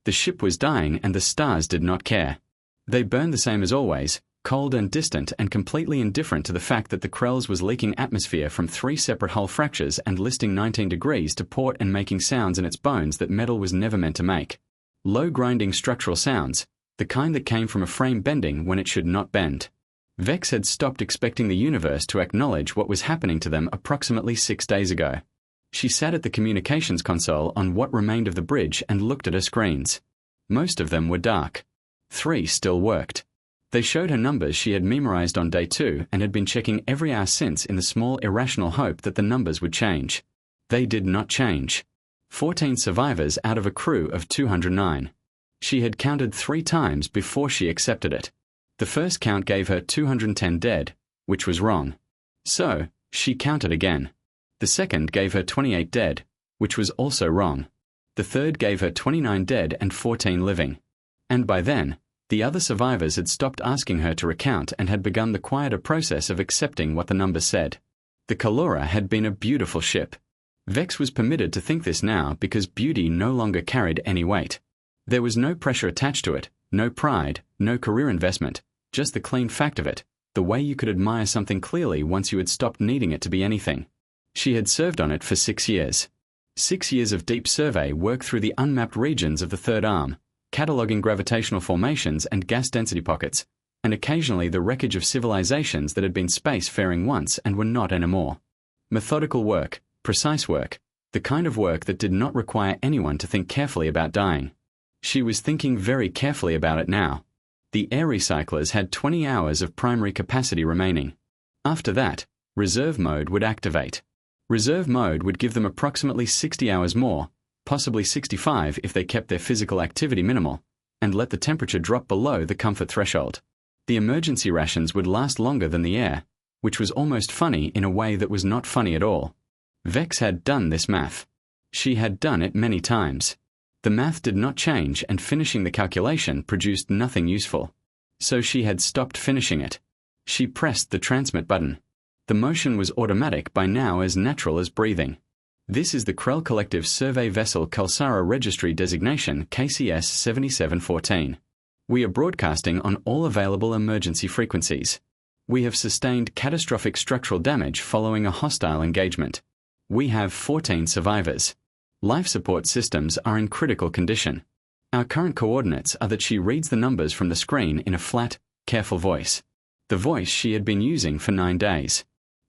The ship was dying and the stars did not care. They burned the same as always, cold and distant and completely indifferent to the fact that the Krells was leaking atmosphere from 3 separate hull fractures and listing 19 degrees to port and making sounds in its bones that metal was never meant to make. Low grinding structural sounds, the kind that came from a frame bending when it should not bend. Vex had stopped expecting the universe to acknowledge what was happening to them approximately 6 days ago. She sat at the communications console on what remained of the bridge and looked at her screens. Most of them were dark. 3 still worked. They showed her numbers she had memorized on day 2 and had been checking every hour since in the small irrational hope that the numbers would change. They did not change. 14 survivors out of a crew of 209. She had counted 3 times before she accepted it. The first count gave her 210 dead, which was wrong. So, she counted again. The second gave her 28 dead, which was also wrong. The third gave her 29 dead and 14 living. And by then, the other survivors had stopped asking her to recount and had begun the quieter process of accepting what the numbers said. The Kalora had been a beautiful ship. Vex was permitted to think this now because beauty no longer carried any weight. There was no pressure attached to it, no pride, no career investment, just the clean fact of it, the way you could admire something clearly once you had stopped needing it to be anything. She had served on it for 6 years. 6 years of deep survey work through the unmapped regions of the third arm, cataloguing gravitational formations and gas density pockets, and occasionally the wreckage of civilizations that had been space-faring once and were not anymore. Methodical work, precise work, the kind of work that did not require anyone to think carefully about dying. She was thinking very carefully about it now. The air recyclers had 20 hours of primary capacity remaining. After that, reserve mode would activate. Reserve mode would give them approximately 60 hours more, possibly 65 if they kept their physical activity minimal, and let the temperature drop below the comfort threshold. The emergency rations would last longer than the air, which was almost funny in a way that was not funny at all. Vex had done this math. She had done it many times. The math did not change and finishing the calculation produced nothing useful. So she had stopped finishing it. She pressed the transmit button. The motion was automatic by now, as natural as breathing. This is the Krell Collective Survey Vessel Kalsara Registry Designation KCS 7714. We are broadcasting on all available emergency frequencies. We have sustained catastrophic structural damage following a hostile engagement. We have 14 survivors. Life support systems are in critical condition. Our current coordinates are that she reads the numbers from the screen in a flat, careful voice. The voice she had been using for 9 days.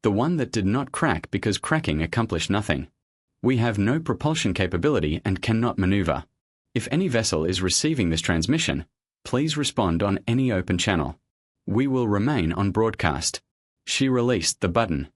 The one that did not crack because cracking accomplished nothing. We have no propulsion capability and cannot maneuver. If any vessel is receiving this transmission, please respond on any open channel. We will remain on broadcast. She released the button.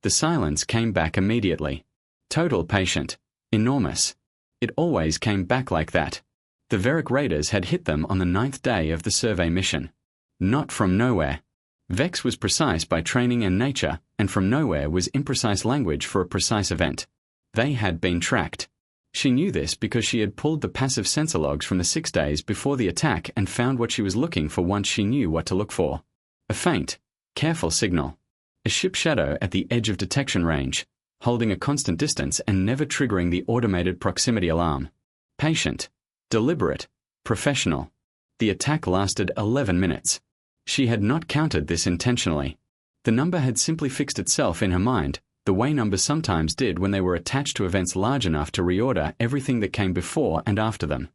The silence came back immediately. Total patient. Enormous. It always came back like that. The Veric raiders had hit them on the 9th day of the survey mission. Not from nowhere. Vex was precise by training and nature, and from nowhere was imprecise language for a precise event. They had been tracked. She knew this because she had pulled the passive sensor logs from the 6 days before the attack and found what she was looking for once she knew what to look for. A faint, careful signal. A ship shadow at the edge of detection range, holding a constant distance and never triggering the automated proximity alarm. Patient, deliberate, professional. The attack lasted 11 minutes. She had not counted this intentionally. The number had simply fixed itself in her mind, the way numbers sometimes did when they were attached to events large enough to reorder everything that came before and after them.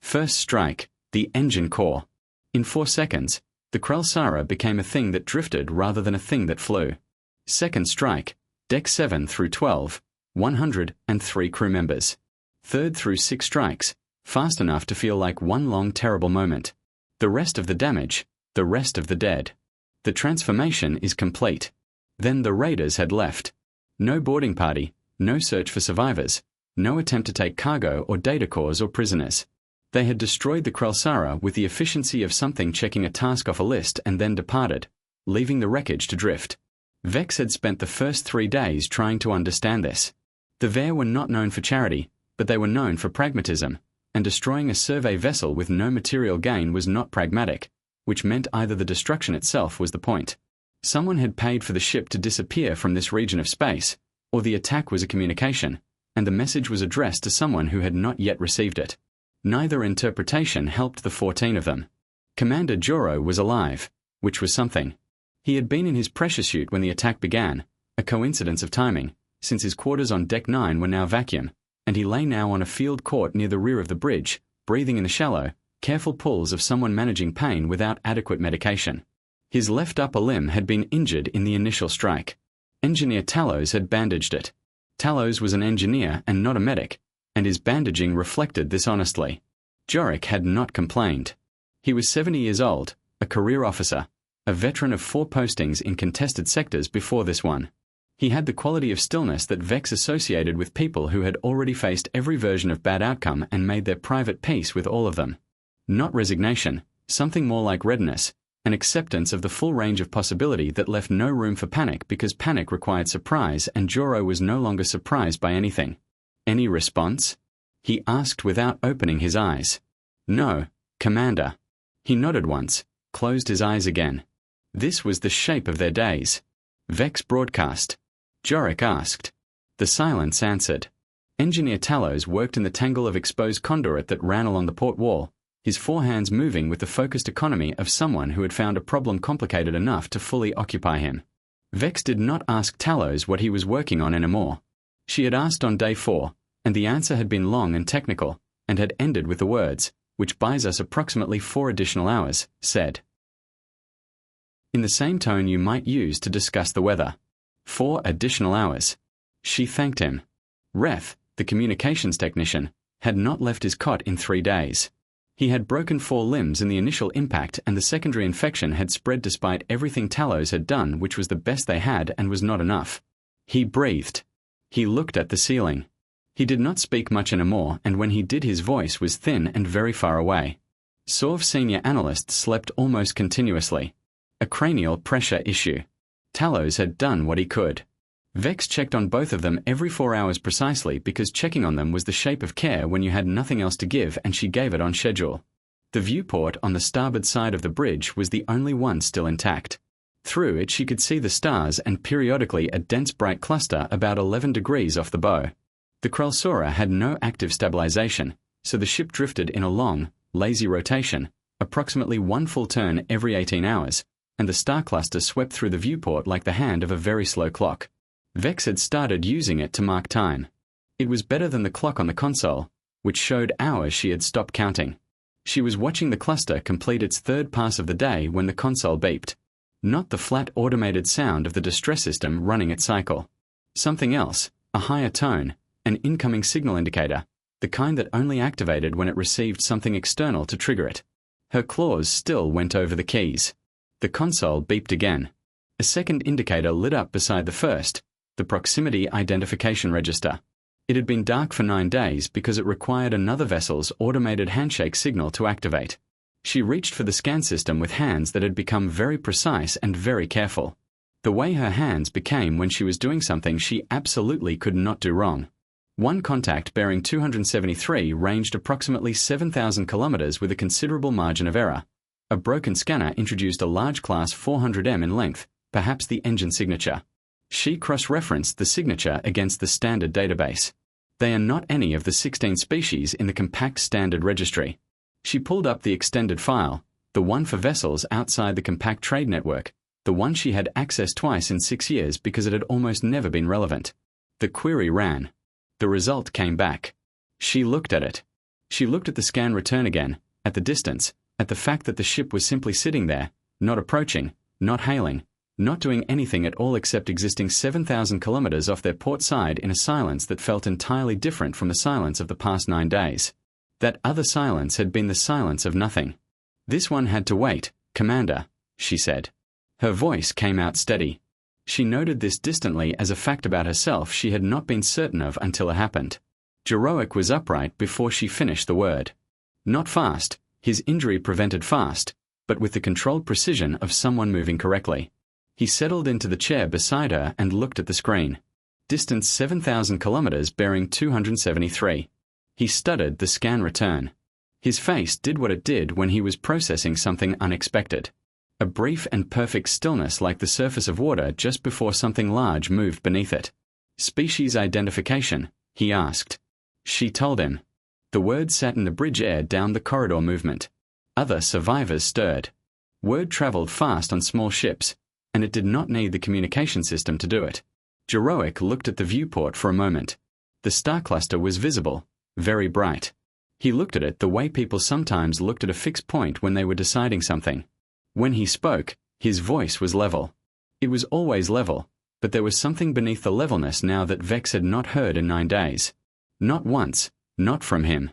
First strike, the engine core. In 4 seconds, the Krell-Sara became a thing that drifted rather than a thing that flew. Second strike, Deck 7 through 12, 103 crew members. Third through 6 strikes, fast enough to feel like one long terrible moment. The rest of the damage, the rest of the dead. The transformation is complete. Then the raiders had left. No boarding party, no search for survivors, no attempt to take cargo or data cores or prisoners. They had destroyed the Krell-Sara with the efficiency of something checking a task off a list and then departed, leaving the wreckage to drift. Vex had spent the first 3 days trying to understand this. The Ver were not known for charity, but they were known for pragmatism, and destroying a survey vessel with no material gain was not pragmatic, which meant either the destruction itself was the point. Someone had paid for the ship to disappear from this region of space, or the attack was a communication, and the message was addressed to someone who had not yet received it. Neither interpretation helped the 14 of them. Commander Joro was alive, which was something. He had been in his pressure suit when the attack began, a coincidence of timing, since his quarters on Deck 9 were now vacuum, and he lay now on a field court near the rear of the bridge, breathing in the shallow, careful pulls of someone managing pain without adequate medication. His left upper limb had been injured in the initial strike. Engineer Talos had bandaged it. Talos was an engineer and not a medic, and his bandaging reflected this honestly. Jorik had not complained. He was 70 years old, a career officer, a veteran of 4 postings in contested sectors before this one. He had the quality of stillness that Vex associated with people who had already faced every version of bad outcome and made their private peace with all of them. Not resignation, something more like readiness, an acceptance of the full range of possibility that left no room for panic because panic required surprise and Joro was no longer surprised by anything. Any response? He asked without opening his eyes. No, Commander. He nodded once, closed his eyes again. This was the shape of their days. Vex broadcast. Jorik asked. The silence answered. Engineer Talos worked in the tangle of exposed conduit that ran along the port wall, his 4 hands moving with the focused economy of someone who had found a problem complicated enough to fully occupy him. Vex did not ask Talos what he was working on anymore. She had asked on day 4, and the answer had been long and technical, and had ended with the words, which buys us approximately 4 additional hours, said. In the same tone you might use to discuss the weather. 4 additional hours. She thanked him. Ref, the communications technician, had not left his cot in 3 days. He had broken 4 limbs in the initial impact and the secondary infection had spread despite everything Talos had done, which was the best they had and was not enough. He breathed. He looked at the ceiling. He did not speak much anymore, and when he did his voice was thin and very far away. SORV senior analyst slept almost continuously. A cranial pressure issue. Talos had done what he could. Vex checked on both of them every 4 hours precisely because checking on them was the shape of care when you had nothing else to give, and she gave it on schedule. The viewport on the starboard side of the bridge was the only one still intact. Through it she could see the stars and periodically a dense bright cluster about 11 degrees off the bow. The Krellsora had no active stabilization, so the ship drifted in a long, lazy rotation, approximately 1 full turn every 18 hours, and the star cluster swept through the viewport like the hand of a very slow clock. Vex had started using it to mark time. It was better than the clock on the console, which showed hours she had stopped counting. She was watching the cluster complete its 3rd pass of the day when the console beeped. Not the flat automated sound of the distress system running its cycle. Something else, a higher tone, an incoming signal indicator, the kind that only activated when it received something external to trigger it. Her claws still went over the keys. The console beeped again. A second indicator lit up beside the first, the proximity identification register. It had been dark for 9 days because it required another vessel's automated handshake signal to activate. She reached for the scan system with hands that had become very precise and very careful. The way her hands became when she was doing something she absolutely could not do wrong. One contact bearing 273 ranged approximately 7,000 kilometers with a considerable margin of error. A broken scanner introduced a large class 400m in length, perhaps the engine signature. She cross-referenced the signature against the standard database. They are not any of the 16 species in the compact standard registry. She pulled up the extended file, the one for vessels outside the compact trade network, the one she had accessed twice in 6 years because it had almost never been relevant. The query ran. The result came back. She looked at it. She looked at the scan return again, at the distance, at the fact that the ship was simply sitting there, not approaching, not hailing, not doing anything at all except existing 7,000 kilometers off their port side in a silence that felt entirely different from the silence of the past 9 days. That other silence had been the silence of nothing. This one had to wait, Commander, she said. Her voice came out steady. She noted this distantly as a fact about herself she had not been certain of until it happened. Joroic was upright before she finished the word. Not fast, his injury prevented fast, but with the controlled precision of someone moving correctly. He settled into the chair beside her and looked at the screen. Distance 7,000 kilometers bearing 273. He stuttered the scan return. His face did what it did when he was processing something unexpected. A brief and perfect stillness like the surface of water just before something large moved beneath it. Species identification, he asked. She told him. The word sat in the bridge air down the corridor movement. Other survivors stirred. Word traveled fast on small ships, and it did not need the communication system to do it. Jeroic looked at the viewport for a moment. The star cluster was visible, very bright. He looked at it the way people sometimes looked at a fixed point when they were deciding something. When he spoke, his voice was level. It was always level, but there was something beneath the levelness now that Vex had not heard in 9 days. Not once, not from him.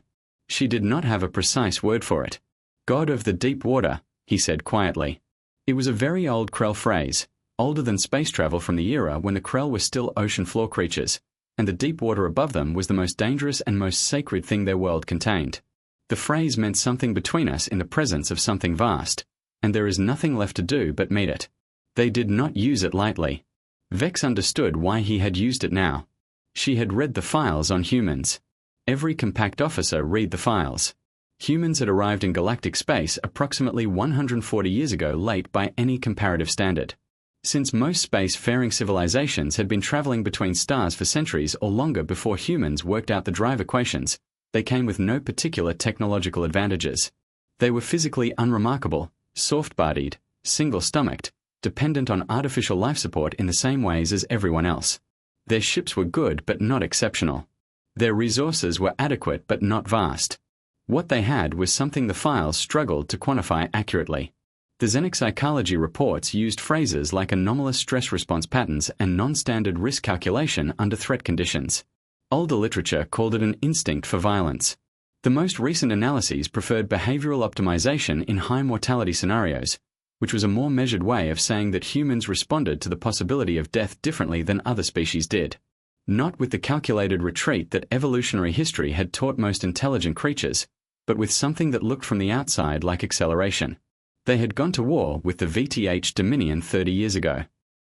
She did not have a precise word for it. God of the deep water, he said quietly. It was a very old Krell phrase, older than space travel from the era when the Krell were still ocean floor creatures, and the deep water above them was the most dangerous and most sacred thing their world contained. The phrase meant something between us in the presence of something vast, and there is nothing left to do but meet it. They did not use it lightly. Vex understood why he had used it now. She had read the files on humans. Every compact officer read the files. Humans had arrived in galactic space approximately 140 years ago late by any comparative standard. Since most space-faring civilizations had been traveling between stars for centuries or longer before humans worked out the drive equations, they came with no particular technological advantages. They were physically unremarkable, soft-bodied, single-stomached, dependent on artificial life support in the same ways as everyone else. Their ships were good but not exceptional. Their resources were adequate but not vast. What they had was something the files struggled to quantify accurately. The Xenic psychology reports used phrases like anomalous stress response patterns and non-standard risk calculation under threat conditions. Older literature called it an instinct for violence. The most recent analyses preferred behavioral optimization in high mortality scenarios, which was a more measured way of saying that humans responded to the possibility of death differently than other species did. Not with the calculated retreat that evolutionary history had taught most intelligent creatures, but with something that looked from the outside like acceleration. They had gone to war with the VTH Dominion 30 years ago.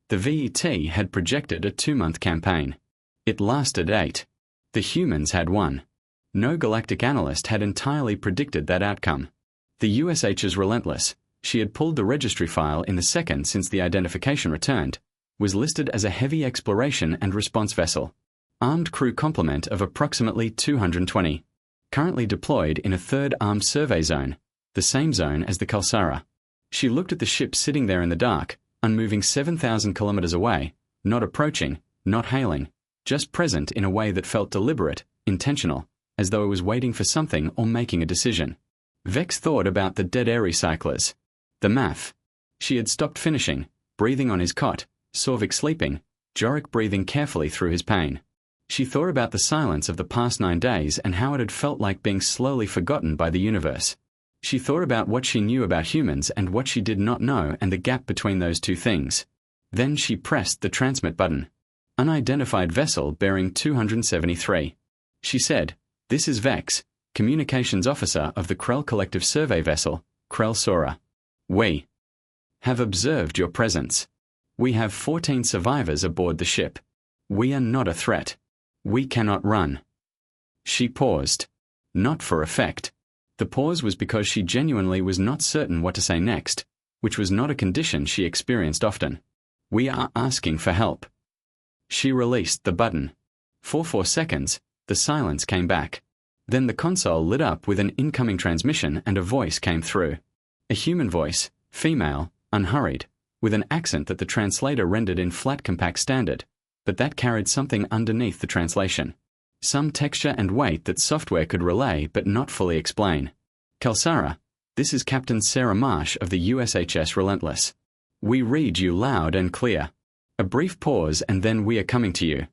The VET had projected a 2-month campaign. It lasted 8. The humans had won. No galactic analyst had entirely predicted that outcome. The USH is relentless. She had pulled the registry file in the second since the identification returned, was listed as a heavy exploration and response vessel. Armed crew complement of approximately 220. Currently deployed in a 3rd Armed Survey Zone, the same zone as the Kalsara. She looked at the ship sitting there in the dark, unmoving 7,000 kilometers away, not approaching, not hailing, just present in a way that felt deliberate, intentional, as though it was waiting for something or making a decision. Vex thought about the dead air recyclers. The MAF. She had stopped finishing, breathing on his cot, Sorvik sleeping, Jorik breathing carefully through his pain. She thought about the silence of the past 9 days and how it had felt like being slowly forgotten by the universe. She thought about what she knew about humans and what she did not know and the gap between those two things. Then she pressed the transmit button. Unidentified vessel bearing 273. She said, "This is Vex, Communications Officer of the Krell Collective Survey Vessel, Krell Sora. We have observed your presence. We have 14 survivors aboard the ship. We are not a threat. We cannot run." She paused. Not for effect. The pause was because she genuinely was not certain what to say next, which was not a condition she experienced often. "We are asking for help." She released the button. For 4 seconds, the silence came back. Then the console lit up with an incoming transmission and a voice came through. A human voice, female, unhurried, with an accent that the translator rendered in flat compact standard, but that carried something underneath the translation. Some texture and weight that software could relay but not fully explain. "Kalsara, this is Captain Sarah Marsh of the USHS Relentless. We read you loud and clear. A brief pause and then we are coming to you.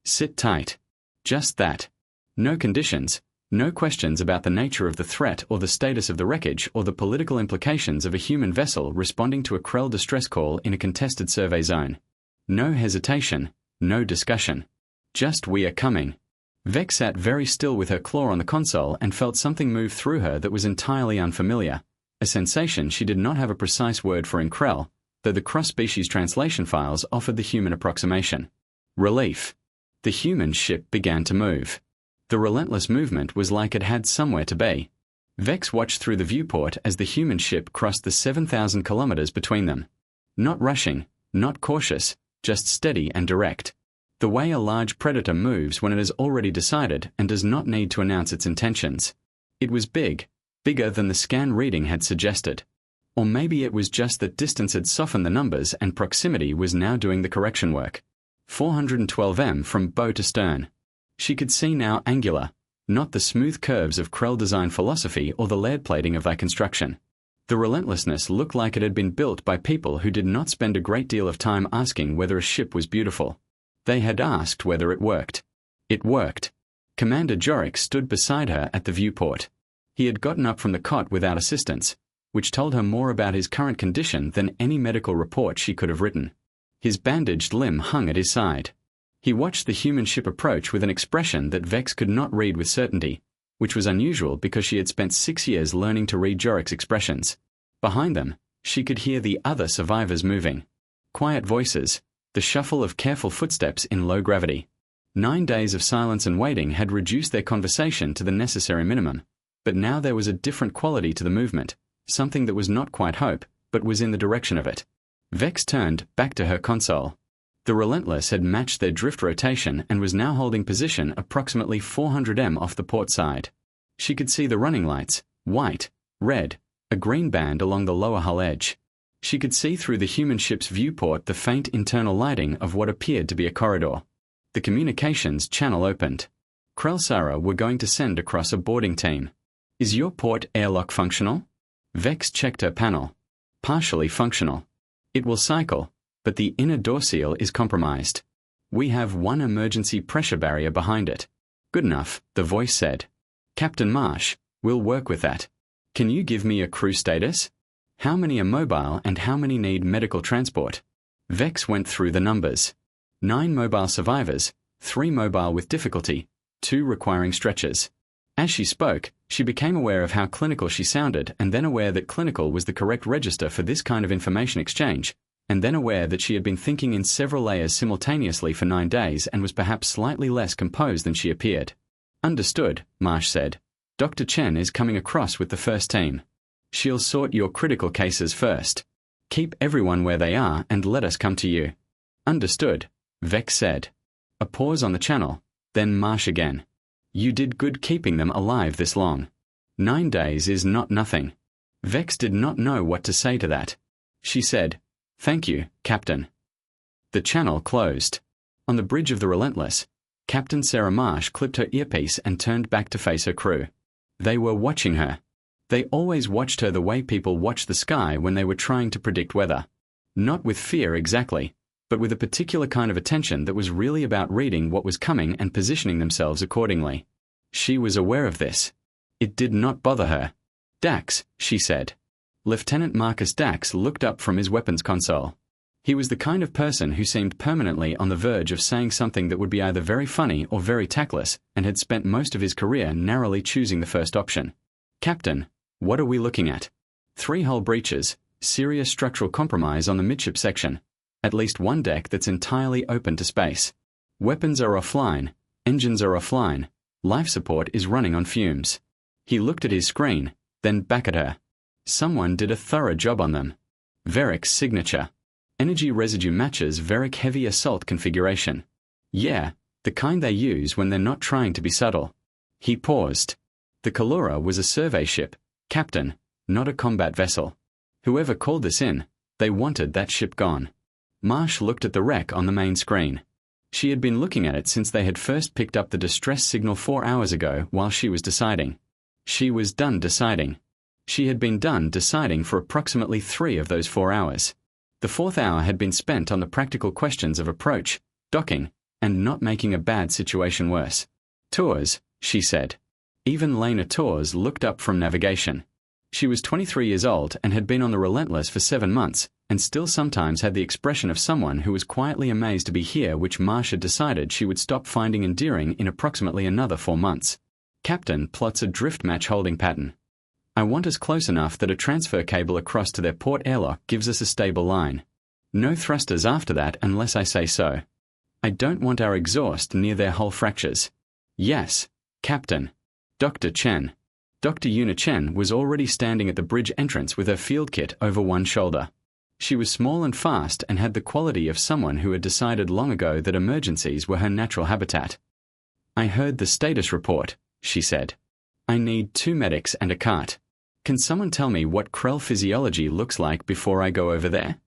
Sit tight." Just that. No conditions, no questions about the nature of the threat or the status of the wreckage or the political implications of a human vessel responding to a Krell distress call in a contested survey zone. No hesitation, no discussion. Just "we are coming." Vex sat very still with her claw on the console and felt something move through her that was entirely unfamiliar, a sensation she did not have a precise word for in Krell, though the cross-species translation files offered the human approximation. Relief. The human ship began to move. The relentless movement was like it had somewhere to be. Vex watched through the viewport as the human ship crossed the 7,000 kilometers between them. Not rushing, not cautious, just steady and direct. The way a large predator moves when it has already decided and does not need to announce its intentions. It was big, bigger than the scan reading had suggested. Or maybe it was just that distance had softened the numbers and proximity was now doing the correction work. 412 m from bow to stern. She could see now angular, not the smooth curves of Krell design philosophy or the layered plating of their construction. The relentlessness looked like it had been built by people who did not spend a great deal of time asking whether a ship was beautiful. They had asked whether it worked. It worked. Commander Jorik stood beside her at the viewport. He had gotten up from the cot without assistance, which told her more about his current condition than any medical report she could have written. His bandaged limb hung at his side. He watched the human ship approach with an expression that Vex could not read with certainty, which was unusual because she had spent 6 years learning to read Jorik's expressions. Behind them, she could hear the other survivors moving. Quiet voices, the shuffle of careful footsteps in low gravity. 9 days of silence and waiting had reduced their conversation to the necessary minimum, but now there was a different quality to the movement, something that was not quite hope, but was in the direction of it. Vex turned back to her console. The Relentless had matched their drift rotation and was now holding position approximately 400 m off the port side. She could see the running lights, white, red, a green band along the lower hull edge. She could see through the human ship's viewport the faint internal lighting of what appeared to be a corridor. The communications channel opened. Krell were going to send across a boarding team. Is your port airlock functional? Vex checked her panel. Partially functional. It will cycle, but the inner door seal is compromised. We have one emergency pressure barrier behind it. Good enough, the voice said. Captain Marsh, we'll work with that. Can you give me a crew status? How many are mobile and how many need medical transport? Vex went through the numbers. 9 mobile survivors, 3 mobile with difficulty, 2 requiring stretchers. As she spoke, she became aware of how clinical she sounded and then aware that clinical was the correct register for this kind of information exchange, and then aware that she had been thinking in several layers simultaneously for 9 days and was perhaps slightly less composed than she appeared. Understood, Marsh said. Dr. Chen is coming across with the first team. She'll sort your critical cases first. Keep everyone where they are and let us come to you. Understood, Vex said. A pause on the channel, then Marsh again. You did good keeping them alive this long. 9 days is not nothing. Vex did not know what to say to that. She said, Thank you, Captain. The channel closed. On the bridge of the Relentless, Captain Sarah Marsh clipped her earpiece and turned back to face her crew. They were watching her. They always watched her the way people watch the sky when they were trying to predict weather. Not with fear exactly, but with a particular kind of attention that was really about reading what was coming and positioning themselves accordingly. She was aware of this. It did not bother her. Dax, she said. Lieutenant Marcus Dax looked up from his weapons console. He was the kind of person who seemed permanently on the verge of saying something that would be either very funny or very tactless, and had spent most of his career narrowly choosing the first option. Captain, what are we looking at? 3 hull breaches, serious structural compromise on the midship section. At least one deck that's entirely open to space. Weapons are offline, engines are offline, life support is running on fumes. He looked at his screen, then back at her. Someone did a thorough job on them. Veric's signature. Energy residue matches Veric heavy assault configuration. Yeah, the kind they use when they're not trying to be subtle. He paused. The Kalura was a survey ship, Captain, not a combat vessel. Whoever called this in, they wanted that ship gone. Marsh looked at the wreck on the main screen. She had been looking at it since they had first picked up the distress signal 4 hours ago while she was deciding. She was done deciding. She had been done deciding for approximately 3 of those 4 hours. The 4th hour had been spent on the practical questions of approach, docking, and not making a bad situation worse. Tours, she said. Even Lena Tours looked up from navigation. She was 23 years old and had been on the Relentless for 7 months, and still sometimes had the expression of someone who was quietly amazed to be here, which Marsh had decided she would stop finding endearing in approximately another 4 months. Captain plots a drift match holding pattern. I want us close enough that a transfer cable across to their port airlock gives us a stable line. No thrusters after that unless I say so. I don't want our exhaust near their hull fractures. Yes, Captain. Dr. Chen. Dr. Yuna Chen was already standing at the bridge entrance with her field kit over one shoulder. She was small and fast and had the quality of someone who had decided long ago that emergencies were her natural habitat. "I heard the status report," she said. "I need 2 medics and a cart. Can someone tell me what Krell physiology looks like before I go over there?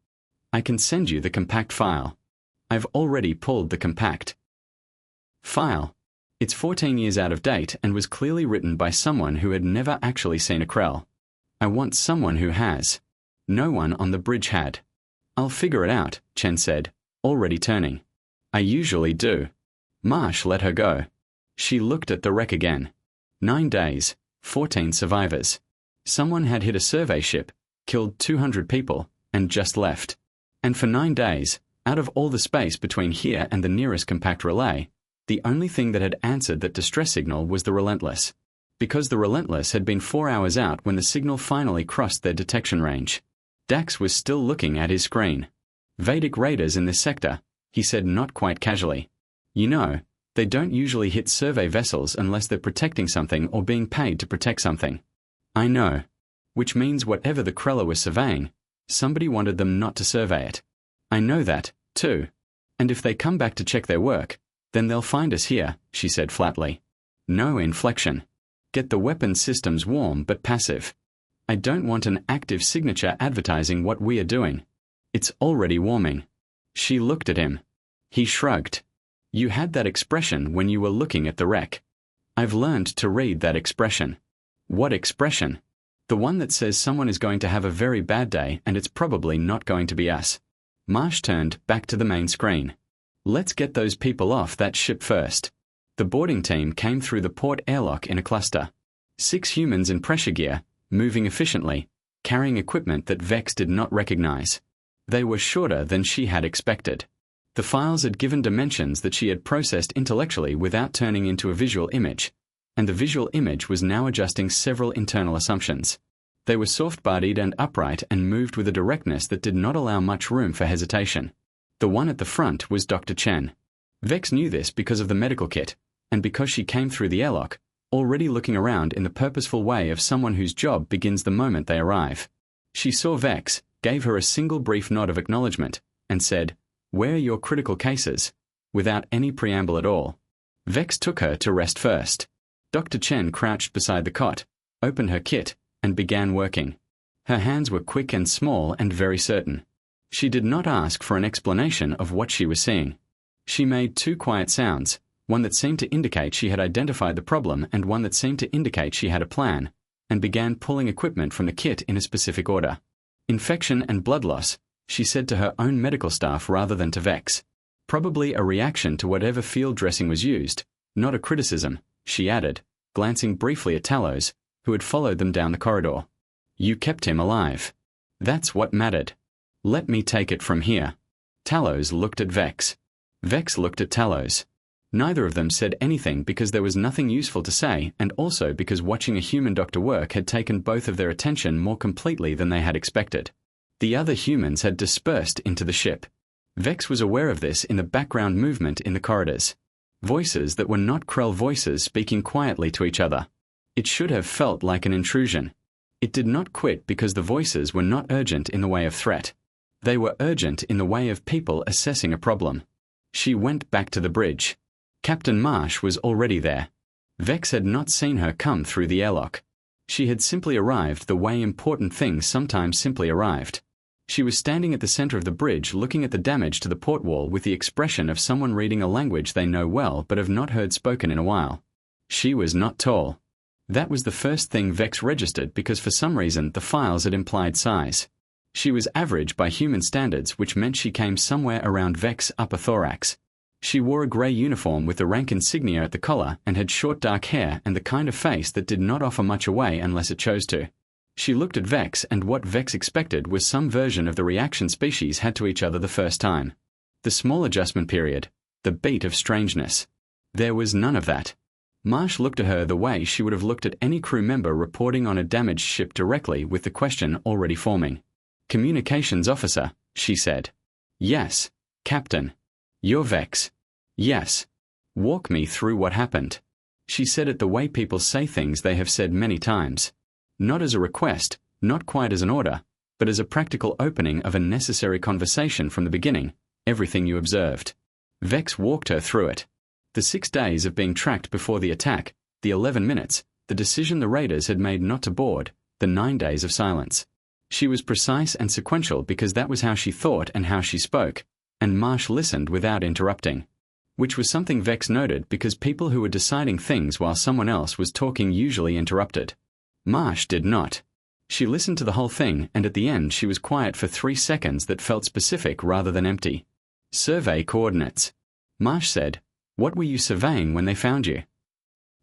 I can send you the compact file. I've already pulled the compact file. It's 14 years out of date and was clearly written by someone who had never actually seen a Krell. I want someone who has. No one on the bridge had." "I'll figure it out," Chen said, already turning. "I usually do." Marsh let her go. She looked at the wreck again. 9 days, 14 survivors. Someone had hit a survey ship, killed 200 people, and just left. And for 9 days, out of all the space between here and the nearest compact relay, the only thing that had answered that distress signal was the Relentless. Because the Relentless had been 4 hours out when the signal finally crossed their detection range. Dax was still looking at his screen. "Vedic raiders in this sector," he said not quite casually. "You know, they don't usually hit survey vessels unless they're protecting something or being paid to protect something." "I know. Which means whatever the Krella was surveying, somebody wanted them not to survey it. I know that, too. And if they come back to check their work, then they'll find us here," she said flatly. No inflection. "Get the weapon systems warm but passive. I don't want an active signature advertising what we are doing. It's already warming." She looked at him. He shrugged. "You had that expression when you were looking at the wreck. I've learned to read that expression." "What expression?" "The one that says someone is going to have a very bad day and it's probably not going to be us." Marsh turned back to the main screen. "Let's get those people off that ship first." The boarding team came through the port airlock in a cluster. 6 humans in pressure gear, moving efficiently, carrying equipment that Vex did not recognize. They were shorter than she had expected. The files had given dimensions that she had processed intellectually without turning into a visual image, and the visual image was now adjusting several internal assumptions. They were soft-bodied and upright and moved with a directness that did not allow much room for hesitation. The one at the front was Dr. Chen. Vex knew this because of the medical kit, and because she came through the airlock, already looking around in the purposeful way of someone whose job begins the moment they arrive. She saw Vex, gave her a single brief nod of acknowledgement, and said, "Where are your critical cases?" without any preamble at all. Vex took her to rest first. Dr. Chen crouched beside the cot, opened her kit, and began working. Her hands were quick and small and very certain. She did not ask for an explanation of what she was seeing. She made 2 quiet sounds, one that seemed to indicate she had identified the problem and one that seemed to indicate she had a plan, and began pulling equipment from the kit in a specific order. "Infection and blood loss," she said to her own medical staff rather than to Vex. "Probably a reaction to whatever field dressing was used, not a criticism," she added, glancing briefly at Talos, who had followed them down the corridor. "You kept him alive. That's what mattered. Let me take it from here." Talos looked at Vex. Vex looked at Talos. Neither of them said anything because there was nothing useful to say, and also because watching a human doctor work had taken both of their attention more completely than they had expected. The other humans had dispersed into the ship. Vex was aware of this in the background movement in the corridors. Voices that were not Krell voices speaking quietly to each other. It should have felt like an intrusion. It did not quit because the voices were not urgent in the way of threat. They were urgent in the way of people assessing a problem. She went back to the bridge. Captain Marsh was already there. Vex had not seen her come through the airlock. She had simply arrived the way important things sometimes simply arrived. She was standing at the center of the bridge looking at the damage to the port wall with the expression of someone reading a language they know well but have not heard spoken in a while. She was not tall. That was the first thing Vex registered because for some reason the files had implied size. She was average by human standards, which meant she came somewhere around Vex's upper thorax. She wore a grey uniform with the rank insignia at the collar and had short dark hair and the kind of face that did not offer much away unless it chose to. She looked at Vex, and what Vex expected was some version of the reaction species had to each other the first time. The small adjustment period, the beat of strangeness. There was none of that. Marsh looked at her the way she would have looked at any crew member reporting on a damaged ship directly with the question already forming. "Communications officer," she said. "Yes. Captain." "You're Vex." "Yes." "Walk me through what happened." She said it the way people say things they have said many times. Not as a request, not quite as an order, but as a practical opening of a necessary conversation from the beginning, everything you observed. Vex walked her through it. The 6 days of being tracked before the attack, the 11 minutes, the decision the raiders had made not to board, the 9 days of silence. She was precise and sequential because that was how she thought and how she spoke, and Marsh listened without interrupting. Which was something Vex noted because people who were deciding things while someone else was talking usually interrupted. Marsh did not. She listened to the whole thing, and at the end she was quiet for 3 seconds that felt specific rather than empty. Survey coordinates. Marsh said, "What were you surveying when they found you?"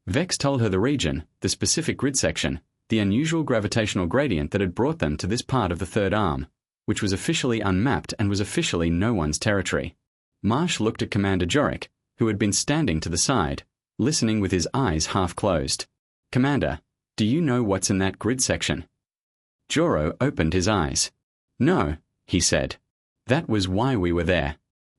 Vex told her the region, the specific grid section, the unusual gravitational gradient that had brought them to this part of the third arm, which was officially unmapped and was officially no one's territory. Marsh looked at Commander Jorik, who had been standing to the side, listening with his eyes half closed. "Commander, do you know what's in that grid section?" Joro opened his eyes. "No," he said. "That was why we were there."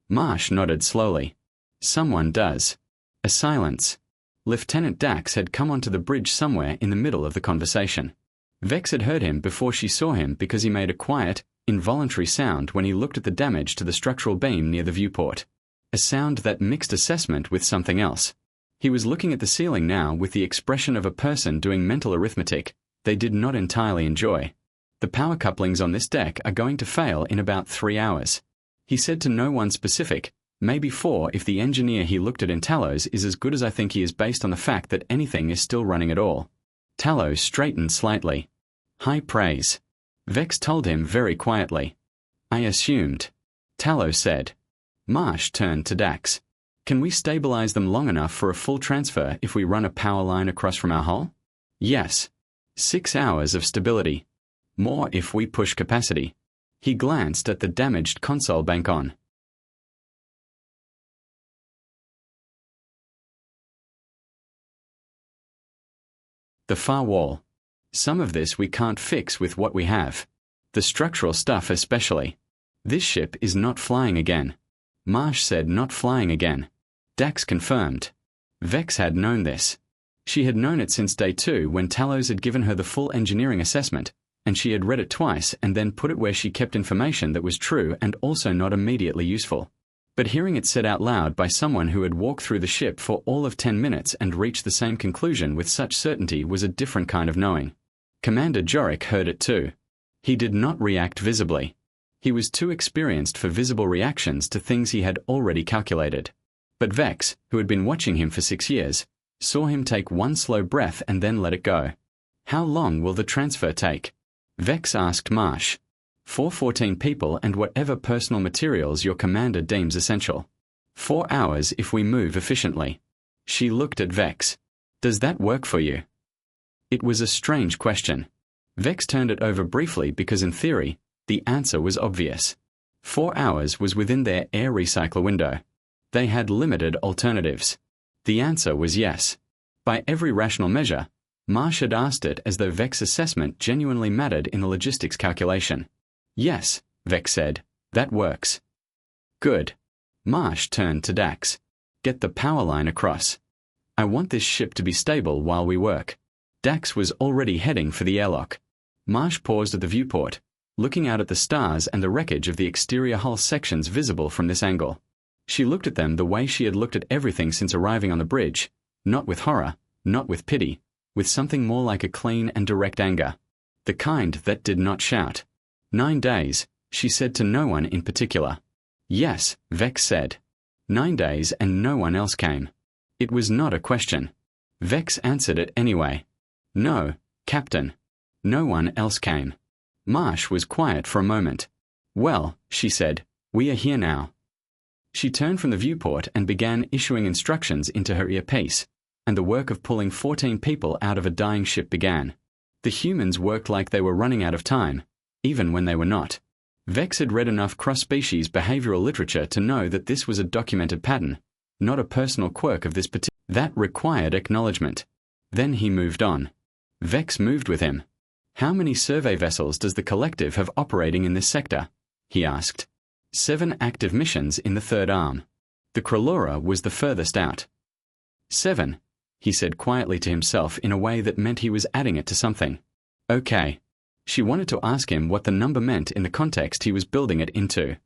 Marsh nodded slowly. "Someone does." A silence. Lieutenant Dax had come onto the bridge somewhere in the middle of the conversation. Vex had heard him before she saw him because he made a quiet, involuntary sound when he looked at the damage to the structural beam near the viewport. A sound that mixed assessment with something else. He was looking at the ceiling now with the expression of a person doing mental arithmetic they did not entirely enjoy. "The power couplings on this deck are going to fail in about 3 hours." He said to no one specific, "Maybe 4 if the engineer he looked at in Talos is as good as I think he is based on the fact that anything is still running at all." Talos straightened slightly. "High praise." Vex told him very quietly. "I assumed." Talos said. Marsh turned to Dax. "Can we stabilize them long enough for a full transfer if we run a power line across from our hull?" "Yes." 6 hours of stability. More if we push capacity. He glanced at the damaged console bank on. The far wall. "Some of this we can't fix with what we have. The structural stuff especially. This ship is not flying again." Marsh said not flying again. Dax confirmed. Vex had known this. She had known it since day 2 when Talos had given her the full engineering assessment, and she had read it twice and then put it where she kept information that was true and also not immediately useful. But hearing it said out loud by someone who had walked through the ship for all of 10 minutes and reached the same conclusion with such certainty was a different kind of knowing. Commander Jorik heard it too. He did not react visibly. He was too experienced for visible reactions to things he had already calculated. But Vex, who had been watching him for 6 years, saw him take one slow breath and then let it go. "How long will the transfer take?" Vex asked Marsh. 414 people and whatever personal materials your commander deems essential. 4 hours if we move efficiently. She looked at Vex. "Does that work for you?" It was a strange question. Vex turned it over briefly because in theory, the answer was obvious. 4 hours was within their air recycler window. They had limited alternatives. The answer was yes. By every rational measure, Marsh had asked it as though Vex's assessment genuinely mattered in the logistics calculation. "Yes," Vex said, "that works." "Good." Marsh turned to Dax. "Get the power line across. I want this ship to be stable while we work." Dax was already heading for the airlock. Marsh paused at the viewport, looking out at the stars and the wreckage of the exterior hull sections visible from this angle. She looked at them the way she had looked at everything since arriving on the bridge, not with horror, not with pity, with something more like a clean and direct anger. The kind that did not shout. 9 days, she said to no one in particular. "Yes," Vex said. 9 days and no one else came. It was not a question. Vex answered it anyway. "No, Captain." No one else came. Marsh was quiet for a moment. "Well," she said, "we are here now." She turned from the viewport and began issuing instructions into her earpiece, and the work of pulling 14 people out of a dying ship began. The humans worked like they were running out of time, even when they were not. Vex had read enough cross-species behavioral literature to know that this was a documented pattern, not a personal quirk of this particular. That required acknowledgement. Then he moved on. Vex moved with him. "How many survey vessels does the collective have operating in this sector?" he asked. 7 active missions in the third arm. The Kralura was the furthest out. 7, he said quietly to himself in a way that meant he was adding it to something. "Okay." She wanted to ask him what the number meant in the context he was building it into.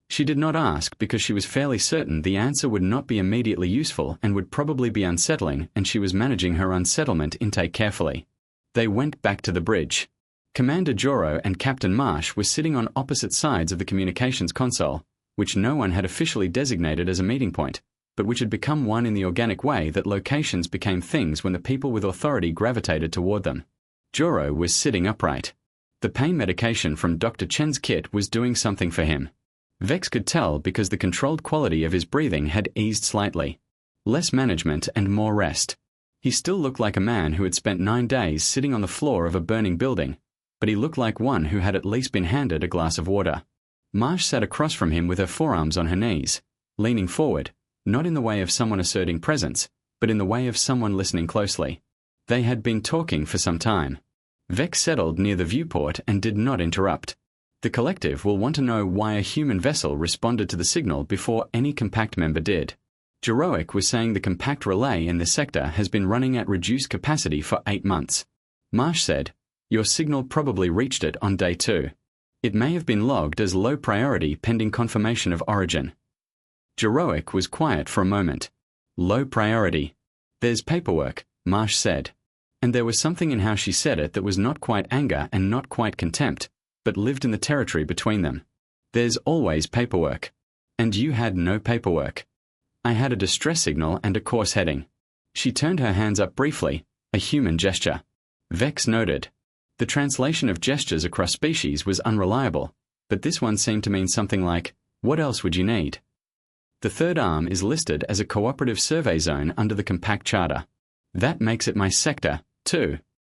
She did not ask because she was fairly certain the answer would not be immediately useful and would probably be unsettling, and she was managing her unsettlement intake carefully. They went back to the bridge. Commander Joro and Captain Marsh were sitting on opposite sides of the communications console, which no one had officially designated as a meeting point, but which had become one in the organic way that locations became things when the people with authority gravitated toward them. Joro was sitting upright. The pain medication from Dr. Chen's kit was doing something for him. Vex could tell because the controlled quality of his breathing had eased slightly. Less management and more rest. He still looked like a man who had spent 9 days sitting on the floor of a burning building, but he looked like one who had at least been handed a glass of water. Marsh sat across from him with her forearms on her knees, leaning forward, not in the way of someone asserting presence, but in the way of someone listening closely. They had been talking for some time. Vex settled near the viewport and did not interrupt. The collective will want to know why a human vessel responded to the signal before any compact member did. Jeroic was saying the compact relay in the sector has been running at reduced capacity for 8 months. Marsh said, "Your signal probably reached it on day 2. It may have been logged as low priority pending confirmation of origin." Jeroic was quiet for a moment. "Low priority. There's paperwork," Marsh said. And there was something in how she said it that was not quite anger and not quite contempt, but lived in the territory between them. "There's always paperwork. And you had no paperwork." "I had a distress signal and a course heading." She turned her hands up briefly, a human gesture. Vex noted. The translation of gestures across species was unreliable, but this one seemed to mean something like, "What else would you need?" The third arm is listed as a cooperative survey zone under the compact charter. "That makes it my sector, too."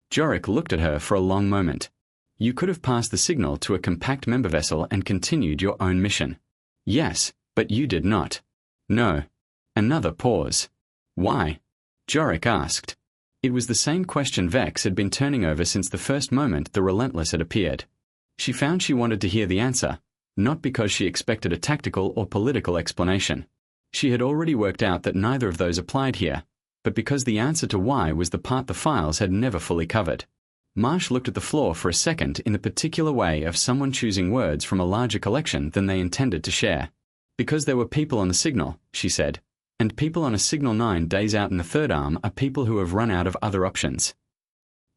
Jorick looked at her for a long moment. "You could have passed the signal to a compact member vessel and continued your own mission." "Yes, but you did not." "No." Another pause. "Why?" Jorick asked. It was the same question Vex had been turning over since the first moment the Relentless had appeared. She found she wanted to hear the answer, not because she expected a tactical or political explanation. She had already worked out that neither of those applied here, but because the answer to why was the part the files had never fully covered. Marsh looked at the floor for a second in the particular way of someone choosing words from a larger collection than they intended to share. "Because there were people on the signal," she said, "and people on a signal 9 days out in the third arm are people who have run out of other options."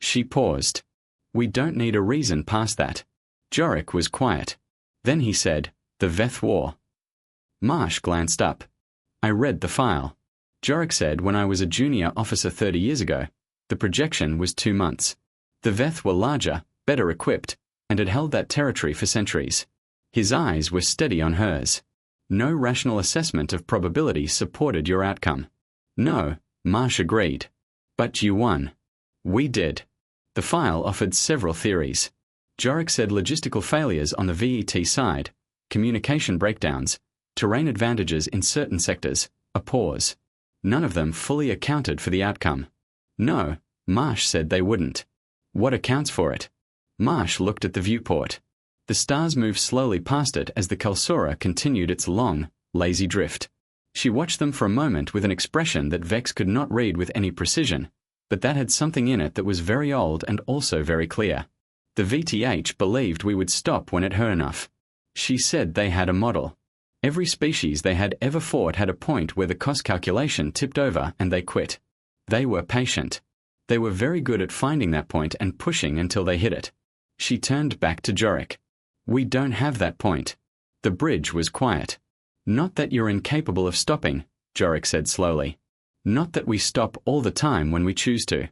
She paused. "We don't need a reason past that." Jorick was quiet. Then he said, "The Veth War." Marsh glanced up. "I read the file." Jorick said, "When I was a junior officer 30 years ago, the projection was 2 months. The Veth were larger, better equipped, and had held that territory for centuries." His eyes were steady on hers. "No rational assessment of probability supported your outcome." "No," Marsh agreed. "But you won." "We did." The file offered several theories. Jorick said logistical failures on the VET side, communication breakdowns, terrain advantages in certain sectors, a pause. None of them fully accounted for the outcome. "No," Marsh said they wouldn't. "What accounts for it?" Marsh looked at the viewport. The stars moved slowly past it as the Kelsura continued its long, lazy drift. She watched them for a moment with an expression that Vex could not read with any precision, but that had something in it that was very old and also very clear. The VTH believed we would stop when it hurt enough. She said they had a model. Every species they had ever fought had a point where the cost calculation tipped over and they quit. They were patient. They were very good at finding that point and pushing until they hit it. She turned back to Jorick. "We don't have that point." The bridge was quiet. "Not that you're incapable of stopping," Jorick said slowly. "Not that we stop all the time when we choose to."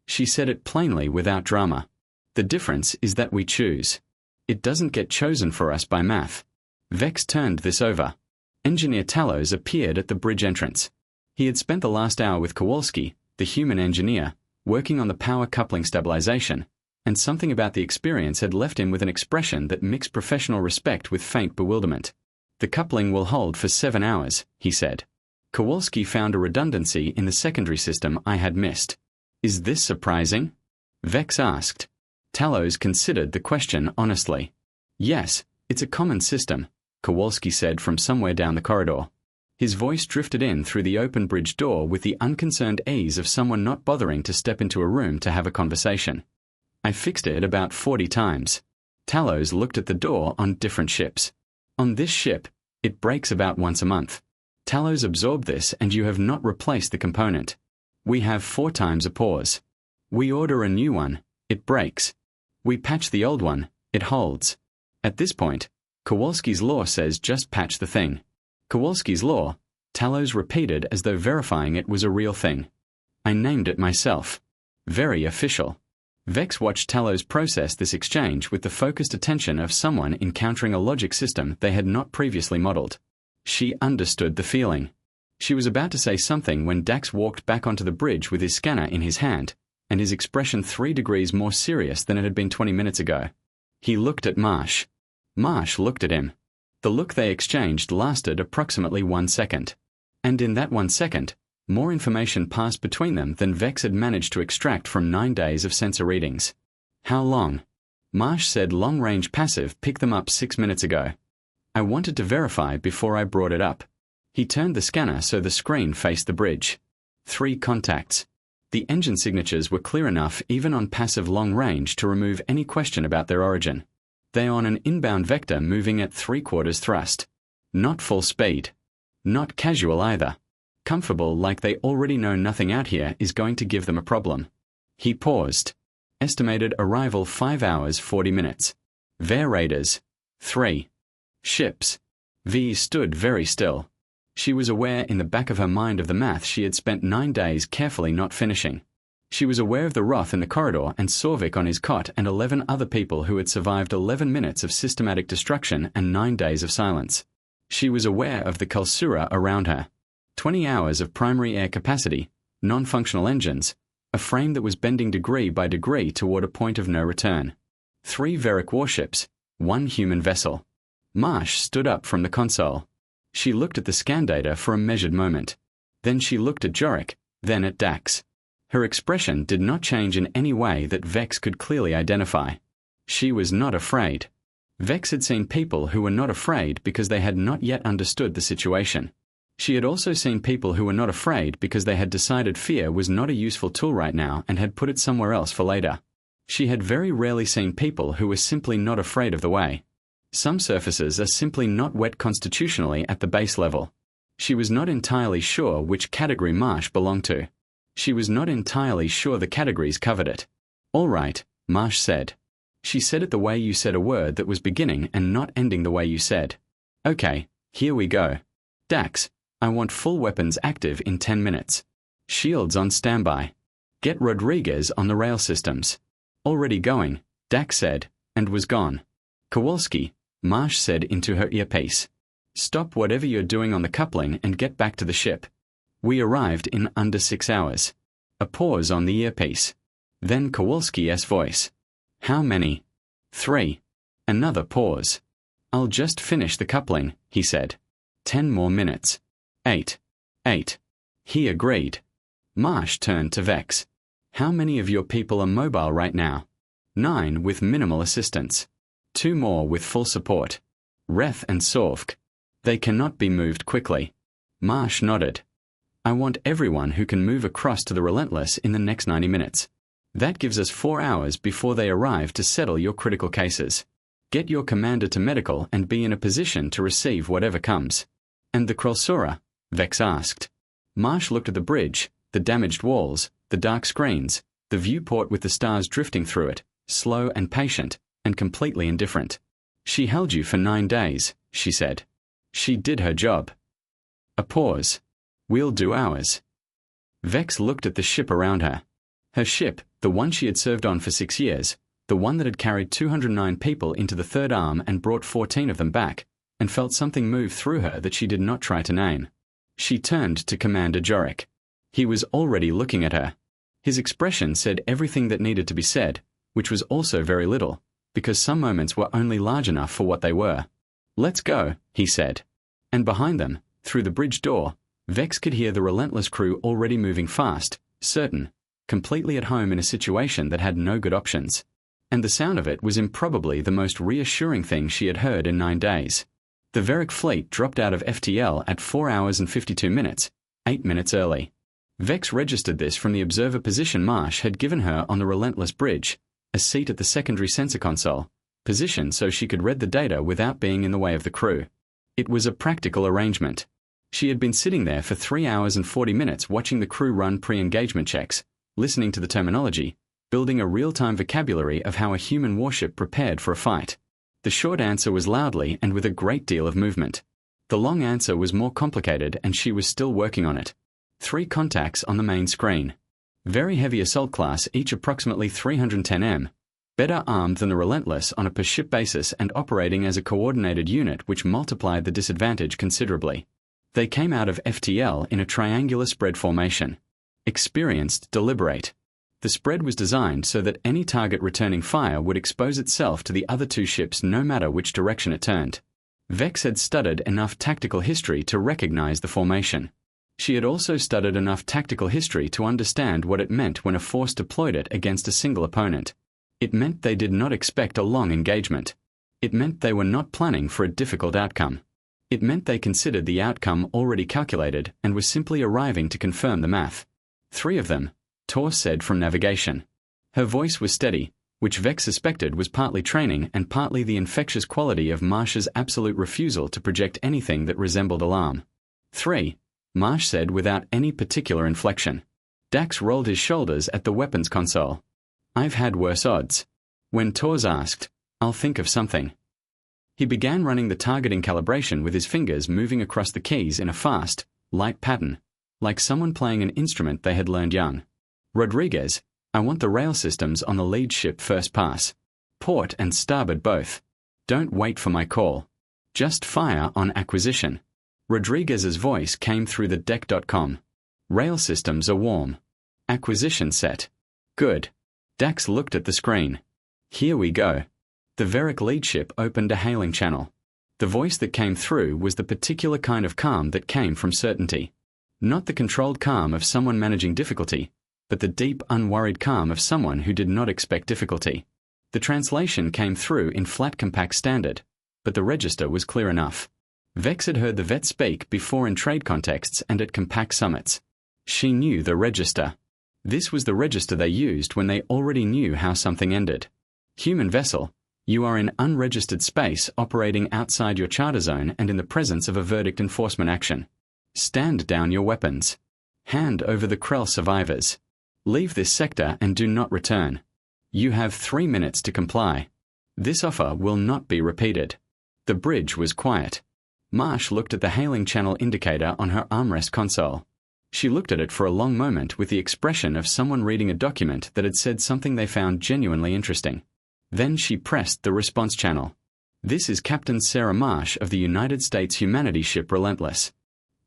She said it plainly without drama. "The difference is that we choose. It doesn't get chosen for us by math." Vex turned this over. Engineer Talos appeared at the bridge entrance. He had spent the last hour with Kowalski, the human engineer, working on the power coupling stabilization, and something about the experience had left him with an expression that mixed professional respect with faint bewilderment. "The coupling will hold for 7 hours," he said. "Kowalski found a redundancy in the secondary system I had missed." "Is this surprising?" Vex asked. Talos considered the question honestly. "Yes, it's a common system," Kowalski said from somewhere down the corridor. His voice drifted in through the open bridge door with the unconcerned ease of someone not bothering to step into a room to have a conversation. I fixed it about 40 times. Talos looked at the door on different ships. On this ship, it breaks about once a month. Talos absorb this and you have not replaced the component. We have 4 times a pause. We order a new one, it breaks. We patch the old one, it holds. At this point, Kowalski's law says just patch the thing. Kowalski's law, Talos repeated as though verifying it was a real thing. I named it myself. Very official. Vex watched Talos process this exchange with the focused attention of someone encountering a logic system they had not previously modeled. She understood the feeling. She was about to say something when Dax walked back onto the bridge with his scanner in his hand, and his expression 3 degrees more serious than it had been 20 minutes ago. He looked at Marsh. Marsh looked at him. The look they exchanged lasted approximately 1 second. And in that 1 second, more information passed between them than Vex had managed to extract from 9 days of sensor readings. How long? Marsh said long-range passive picked them up 6 minutes ago. I wanted to verify before I brought it up. He turned the scanner so the screen faced the bridge. 3 contacts. The engine signatures were clear enough even on passive long range to remove any question about their origin. They are on an inbound vector moving at 3/4 thrust. Not full speed. Not casual either. Comfortable like they already know nothing out here is going to give them a problem. He paused. Estimated arrival 5 hours 40 minutes. Ver raiders. 3. Ships. V stood very still. She was aware in the back of her mind of the math she had spent 9 days carefully not finishing. She was aware of the Roth in the corridor and Sorvik on his cot and 11 other people who had survived 11 minutes of systematic destruction and 9 days of silence. She was aware of the Kalsura around her. 20 hours of primary air capacity, non-functional engines, a frame that was bending degree by degree toward a point of no return. 3 Veric warships, 1 human vessel. Marsh stood up from the console. She looked at the scan data for a measured moment. Then she looked at Jorik, then at Dax. Her expression did not change in any way that Vex could clearly identify. She was not afraid. Vex had seen people who were not afraid because they had not yet understood the situation. She had also seen people who were not afraid because they had decided fear was not a useful tool right now and had put it somewhere else for later. She had very rarely seen people who were simply not afraid of the way. Some surfaces are simply not wet constitutionally at the base level. She was not entirely sure which category Marsh belonged to. She was not entirely sure the categories covered it. All right, Marsh said. She said it the way you said a word that was beginning and not ending the way you said. Okay, here we go. Dax, I want full weapons active in 10 minutes. Shields on standby. Get Rodriguez on the rail systems. Already going, Dax said, and was gone. Kowalski, Marsh said into her earpiece. Stop whatever you're doing on the coupling and get back to the ship. We arrived in under 6 hours. A pause on the earpiece. Then Kowalski's voice. How many? 3. Another pause. I'll just finish the coupling, he said. 10 more minutes. 8. 8. He agreed. Marsh turned to Vex. How many of your people are mobile right now? 9 with minimal assistance. 2 more with full support. Reth and Sorvk. They cannot be moved quickly. Marsh nodded. I want everyone who can move across to the Relentless in the next 90 minutes. That gives us 4 hours before they arrive to settle your critical cases. Get your commander to medical and be in a position to receive whatever comes. And the Krolsura? Vex asked. Marsh looked at the bridge, the damaged walls, the dark screens, the viewport with the stars drifting through it, slow and patient, and completely indifferent. She held you for 9 days, she said. She did her job. A pause. We'll do ours. Vex looked at the ship around her. Her ship, the one she had served on for 6 years, the one that had carried 209 people into the third arm and brought 14 of them back, and felt something move through her that she did not try to name. She turned to Commander Jorik. He was already looking at her. His expression said everything that needed to be said, which was also very little, because some moments were only large enough for what they were. Let's go, he said. And behind them, through the bridge door, Vex could hear the Relentless crew already moving fast, certain, completely at home in a situation that had no good options. And the sound of it was improbably the most reassuring thing she had heard in 9 days. The Veric fleet dropped out of FTL at 4 hours and 52 minutes, 8 minutes early. Vex registered this from the observer position Marsh had given her on the Relentless bridge, a seat at the secondary sensor console, positioned so she could read the data without being in the way of the crew. It was a practical arrangement. She had been sitting there for 3 hours and 40 minutes watching the crew run pre-engagement checks, listening to the terminology, building a real-time vocabulary of how a human warship prepared for a fight. The short answer was loudly and with a great deal of movement. The long answer was more complicated and she was still working on it. 3 contacts on the main screen. Very heavy assault class, each approximately 310 m, better armed than the Relentless on a per-ship basis and operating as a coordinated unit which multiplied the disadvantage considerably. They came out of FTL in a triangular spread formation. Experienced, deliberate. The spread was designed so that any target returning fire would expose itself to the other 2 ships no matter which direction it turned. Vex had studied enough tactical history to recognize the formation. She had also studied enough tactical history to understand what it meant when a force deployed it against a single opponent. It meant they did not expect a long engagement. It meant they were not planning for a difficult outcome. It meant they considered the outcome already calculated and were simply arriving to confirm the math. 3 of them, Tor said from navigation. Her voice was steady, which Vex suspected was partly training and partly the infectious quality of Marsh's absolute refusal to project anything that resembled alarm. 3. Marsh said without any particular inflection. Dax rolled his shoulders at the weapons console. I've had worse odds. When Tors asked, I'll think of something. He began running the targeting calibration with his fingers moving across the keys in a fast, light pattern, like someone playing an instrument they had learned young. Rodriguez, I want the rail systems on the lead ship first pass. Port and starboard both. Don't wait for my call. Just fire on acquisition. Rodriguez's voice came through the deck.com. Rail systems are warm. Acquisition set. Good. Dax looked at the screen. Here we go. The Veric lead ship opened a hailing channel. The voice that came through was the particular kind of calm that came from certainty. Not the controlled calm of someone managing difficulty, but the deep, unworried calm of someone who did not expect difficulty. The translation came through in flat compact standard, but the register was clear enough. Vex had heard the vet speak before in trade contexts and at compact summits. She knew the register. This was the register they used when they already knew how something ended. Human vessel, you are in unregistered space operating outside your charter zone and in the presence of a verdict enforcement action. Stand down your weapons. Hand over the Krell survivors. Leave this sector and do not return. You have 3 minutes to comply. This offer will not be repeated. The bridge was quiet. Marsh looked at the hailing channel indicator on her armrest console. She looked at it for a long moment with the expression of someone reading a document that had said something they found genuinely interesting. Then she pressed the response channel. This is Captain Sarah Marsh of the United States Humanities ship Relentless.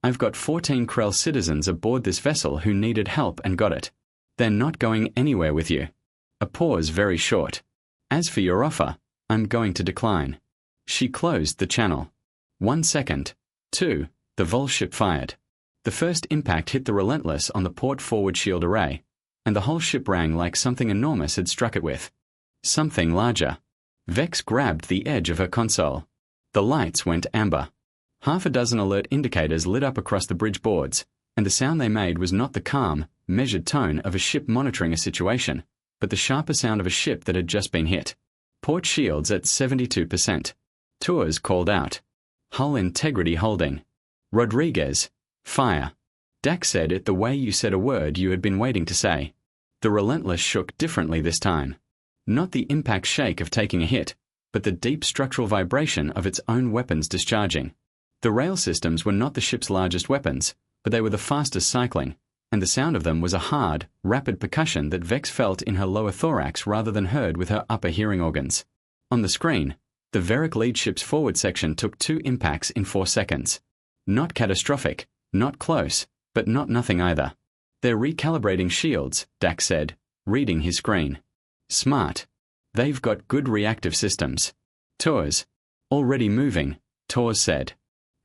I've got 14 Krell citizens aboard this vessel who needed help and got it. They're not going anywhere with you. A pause very short. As for your offer, I'm going to decline. She closed the channel. 1 second. 2. The Warship fired. The first impact hit the Relentless on the port forward shield array, and the whole ship rang like something enormous had struck it with. Something larger. Vex grabbed the edge of her console. The lights went amber. 6 alert indicators lit up across the bridge boards, and the sound they made was not the calm, measured tone of a ship monitoring a situation, but the sharper sound of a ship that had just been hit. Port shields at 72%. Tours called out. Hull integrity holding. Rodriguez. Fire. Dax said it the way you said a word you had been waiting to say. The Relentless shook differently this time. Not the impact shake of taking a hit, but the deep structural vibration of its own weapons discharging. The rail systems were not the ship's largest weapons, but they were the fastest cycling, and the sound of them was a hard, rapid percussion that Vex felt in her lower thorax rather than heard with her upper hearing organs. On the screen, the Veric lead ship's forward section took 2 impacts in 4 seconds. Not catastrophic, not close, but not nothing either. They're recalibrating shields, Dax said, reading his screen. Smart. They've got good reactive systems. Tours. Already moving, Tors said.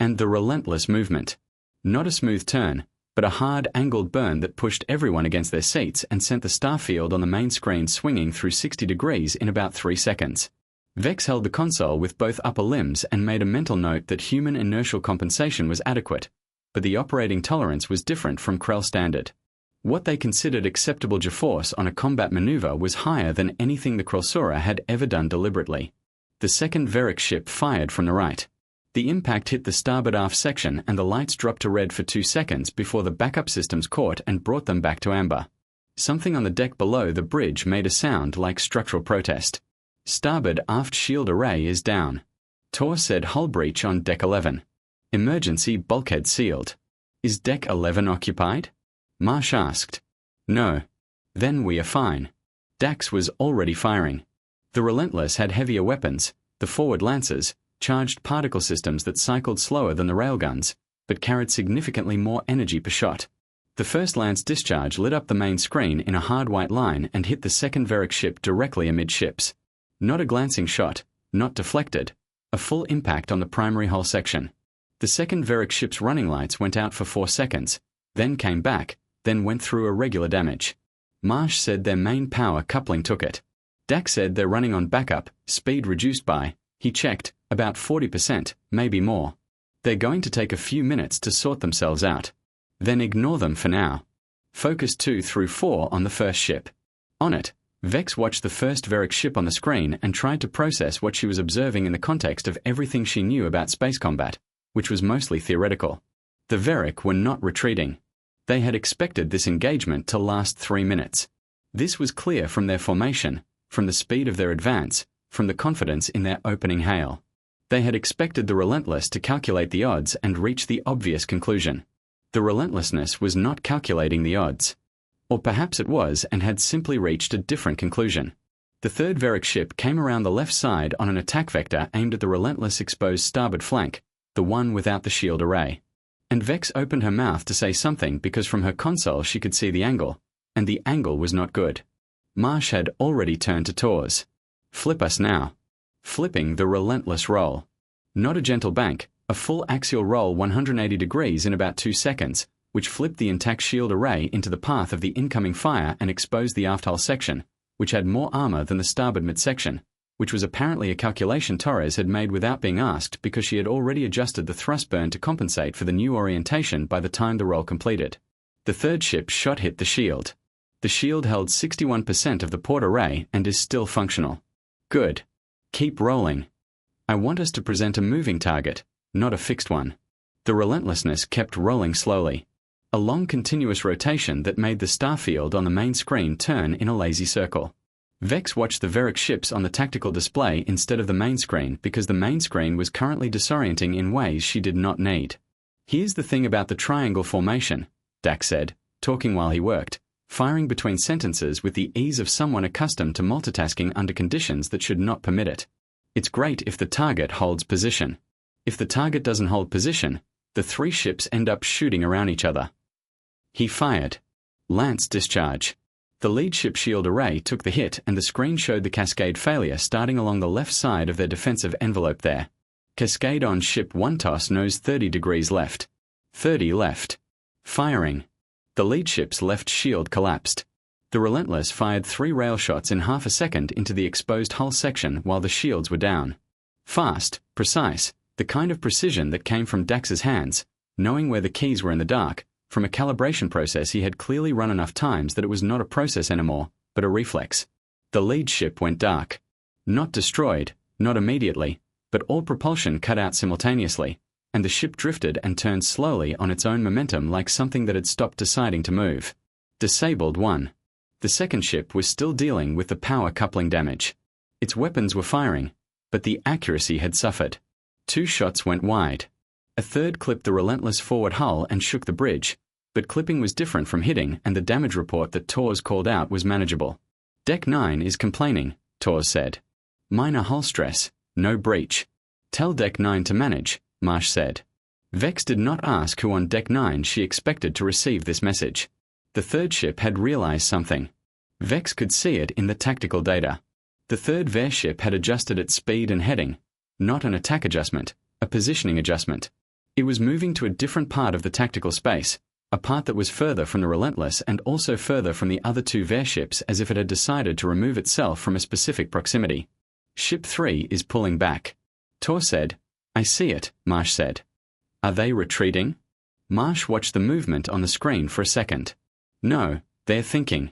And the Relentless movement. Not a smooth turn, but a hard angled burn that pushed everyone against their seats and sent the star field on the main screen swinging through 60 degrees in about 3 seconds. Vex held the console with both upper limbs and made a mental note that human inertial compensation was adequate, but the operating tolerance was different from Krell standard. What they considered acceptable G-force on a combat maneuver was higher than anything the Kralsura had ever done deliberately. The second Varric ship fired from the right. The impact hit the starboard aft section and the lights dropped to red for 2 seconds before the backup systems caught and brought them back to amber. Something on the deck below the bridge made a sound like structural protest. Starboard aft shield array is down. Tor said hull breach on deck 11. Emergency bulkhead sealed. Is deck 11 occupied? Marsh asked. No. Then we are fine. Dax was already firing. The Relentless had heavier weapons, the forward lancers, charged particle systems that cycled slower than the railguns, but carried significantly more energy per shot. The first lance discharge lit up the main screen in a hard white line and hit the second Varric ship directly amidships. Not a glancing shot, not deflected, a full impact on the primary hull section. The second Varric ship's running lights went out for 4 seconds, then came back, then went through irregular damage. Marsh said their main power coupling took it. Dax said they're running on backup, speed reduced by, he checked, about 40%, maybe more. They're going to take a few minutes to sort themselves out. Then ignore them for now. Focus 2 through 4 on the first ship. On it, Vex watched the first Varric ship on the screen and tried to process what she was observing in the context of everything she knew about space combat, which was mostly theoretical. The Varric were not retreating. They had expected this engagement to last 3 minutes. This was clear from their formation, from the speed of their advance, from the confidence in their opening hail. They had expected the Relentless to calculate the odds and reach the obvious conclusion. The Relentlessness was not calculating the odds. Or perhaps it was and had simply reached a different conclusion. The third Varric ship came around the left side on an attack vector aimed at the Relentless exposed starboard flank, the one without the shield array. And Vex opened her mouth to say something because from her console she could see the angle, and the angle was not good. Marsh had already turned to Tors. Flip us now. Flipping the Relentless roll. Not a gentle bank, a full axial roll 180 degrees in about 2 seconds, which flipped the intact shield array into the path of the incoming fire and exposed the aft hull section, which had more armor than the starboard midsection, which was apparently a calculation Torres had made without being asked because she had already adjusted the thrust burn to compensate for the new orientation by the time the roll completed. The third ship shot hit the shield. The shield held 61% of the port array and is still functional. Good. Keep rolling. I want us to present a moving target, not a fixed one. The Relentlessness kept rolling slowly. A long continuous rotation that made the star field on the main screen turn in a lazy circle. Vex watched the Varric ships on the tactical display instead of the main screen because the main screen was currently disorienting in ways she did not need. Here's the thing about the triangle formation, Dax said, talking while he worked, firing between sentences with the ease of someone accustomed to multitasking under conditions that should not permit it. It's great if the target holds position. If the target doesn't hold position, the 3 ships end up shooting around each other. He fired. Lance discharge. The lead ship shield array took the hit and the screen showed the cascade failure starting along the left side of their defensive envelope there. Cascade on ship 1 toss nose 30 degrees left. 30 left. Firing. The lead ship's left shield collapsed. The Relentless fired 3 rail shots in half a second into the exposed hull section while the shields were down. Fast, precise, the kind of precision that came from Dax's hands, knowing where the keys were in the dark, from a calibration process he had clearly run enough times that it was not a process anymore, but a reflex. The lead ship went dark. Not destroyed, not immediately, but all propulsion cut out simultaneously, and the ship drifted and turned slowly on its own momentum like something that had stopped deciding to move. Disabled 1. The second ship was still dealing with the power coupling damage. Its weapons were firing, but the accuracy had suffered. 2 shots went wide. A third clipped the Relentless forward hull and shook the bridge, but clipping was different from hitting and the damage report that Tors called out was manageable. Deck 9 is complaining, Tors said. Minor hull stress, no breach. Tell Deck 9 to manage, Marsh said. Vex did not ask who on Deck 9 she expected to receive this message. The third ship had realized something. Vex could see it in the tactical data. The third Var ship had adjusted its speed and heading, not an attack adjustment, a positioning adjustment. It was moving to a different part of the tactical space, a part that was further from the Relentless and also further from the other 2 Var ships as if it had decided to remove itself from a specific proximity. Ship 3 is pulling back. Tor said, I see it, Marsh said. Are they retreating? Marsh watched the movement on the screen for a second. No, they're thinking.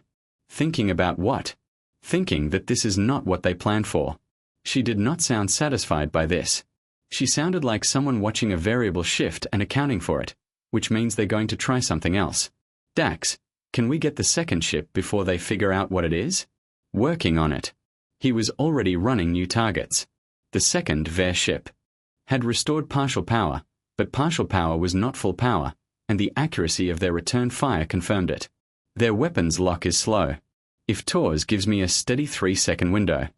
Thinking about what? Thinking that this is not what they planned for. She did not sound satisfied by this. She sounded like someone watching a variable shift and accounting for it, which means they're going to try something else. Dax, can we get the second ship before they figure out what it is? Working on it. He was already running new targets. The second Warship had restored partial power, but partial power was not full power, and the accuracy of their return fire confirmed it. Their weapons lock is slow. If Tors gives me a steady 3-second window.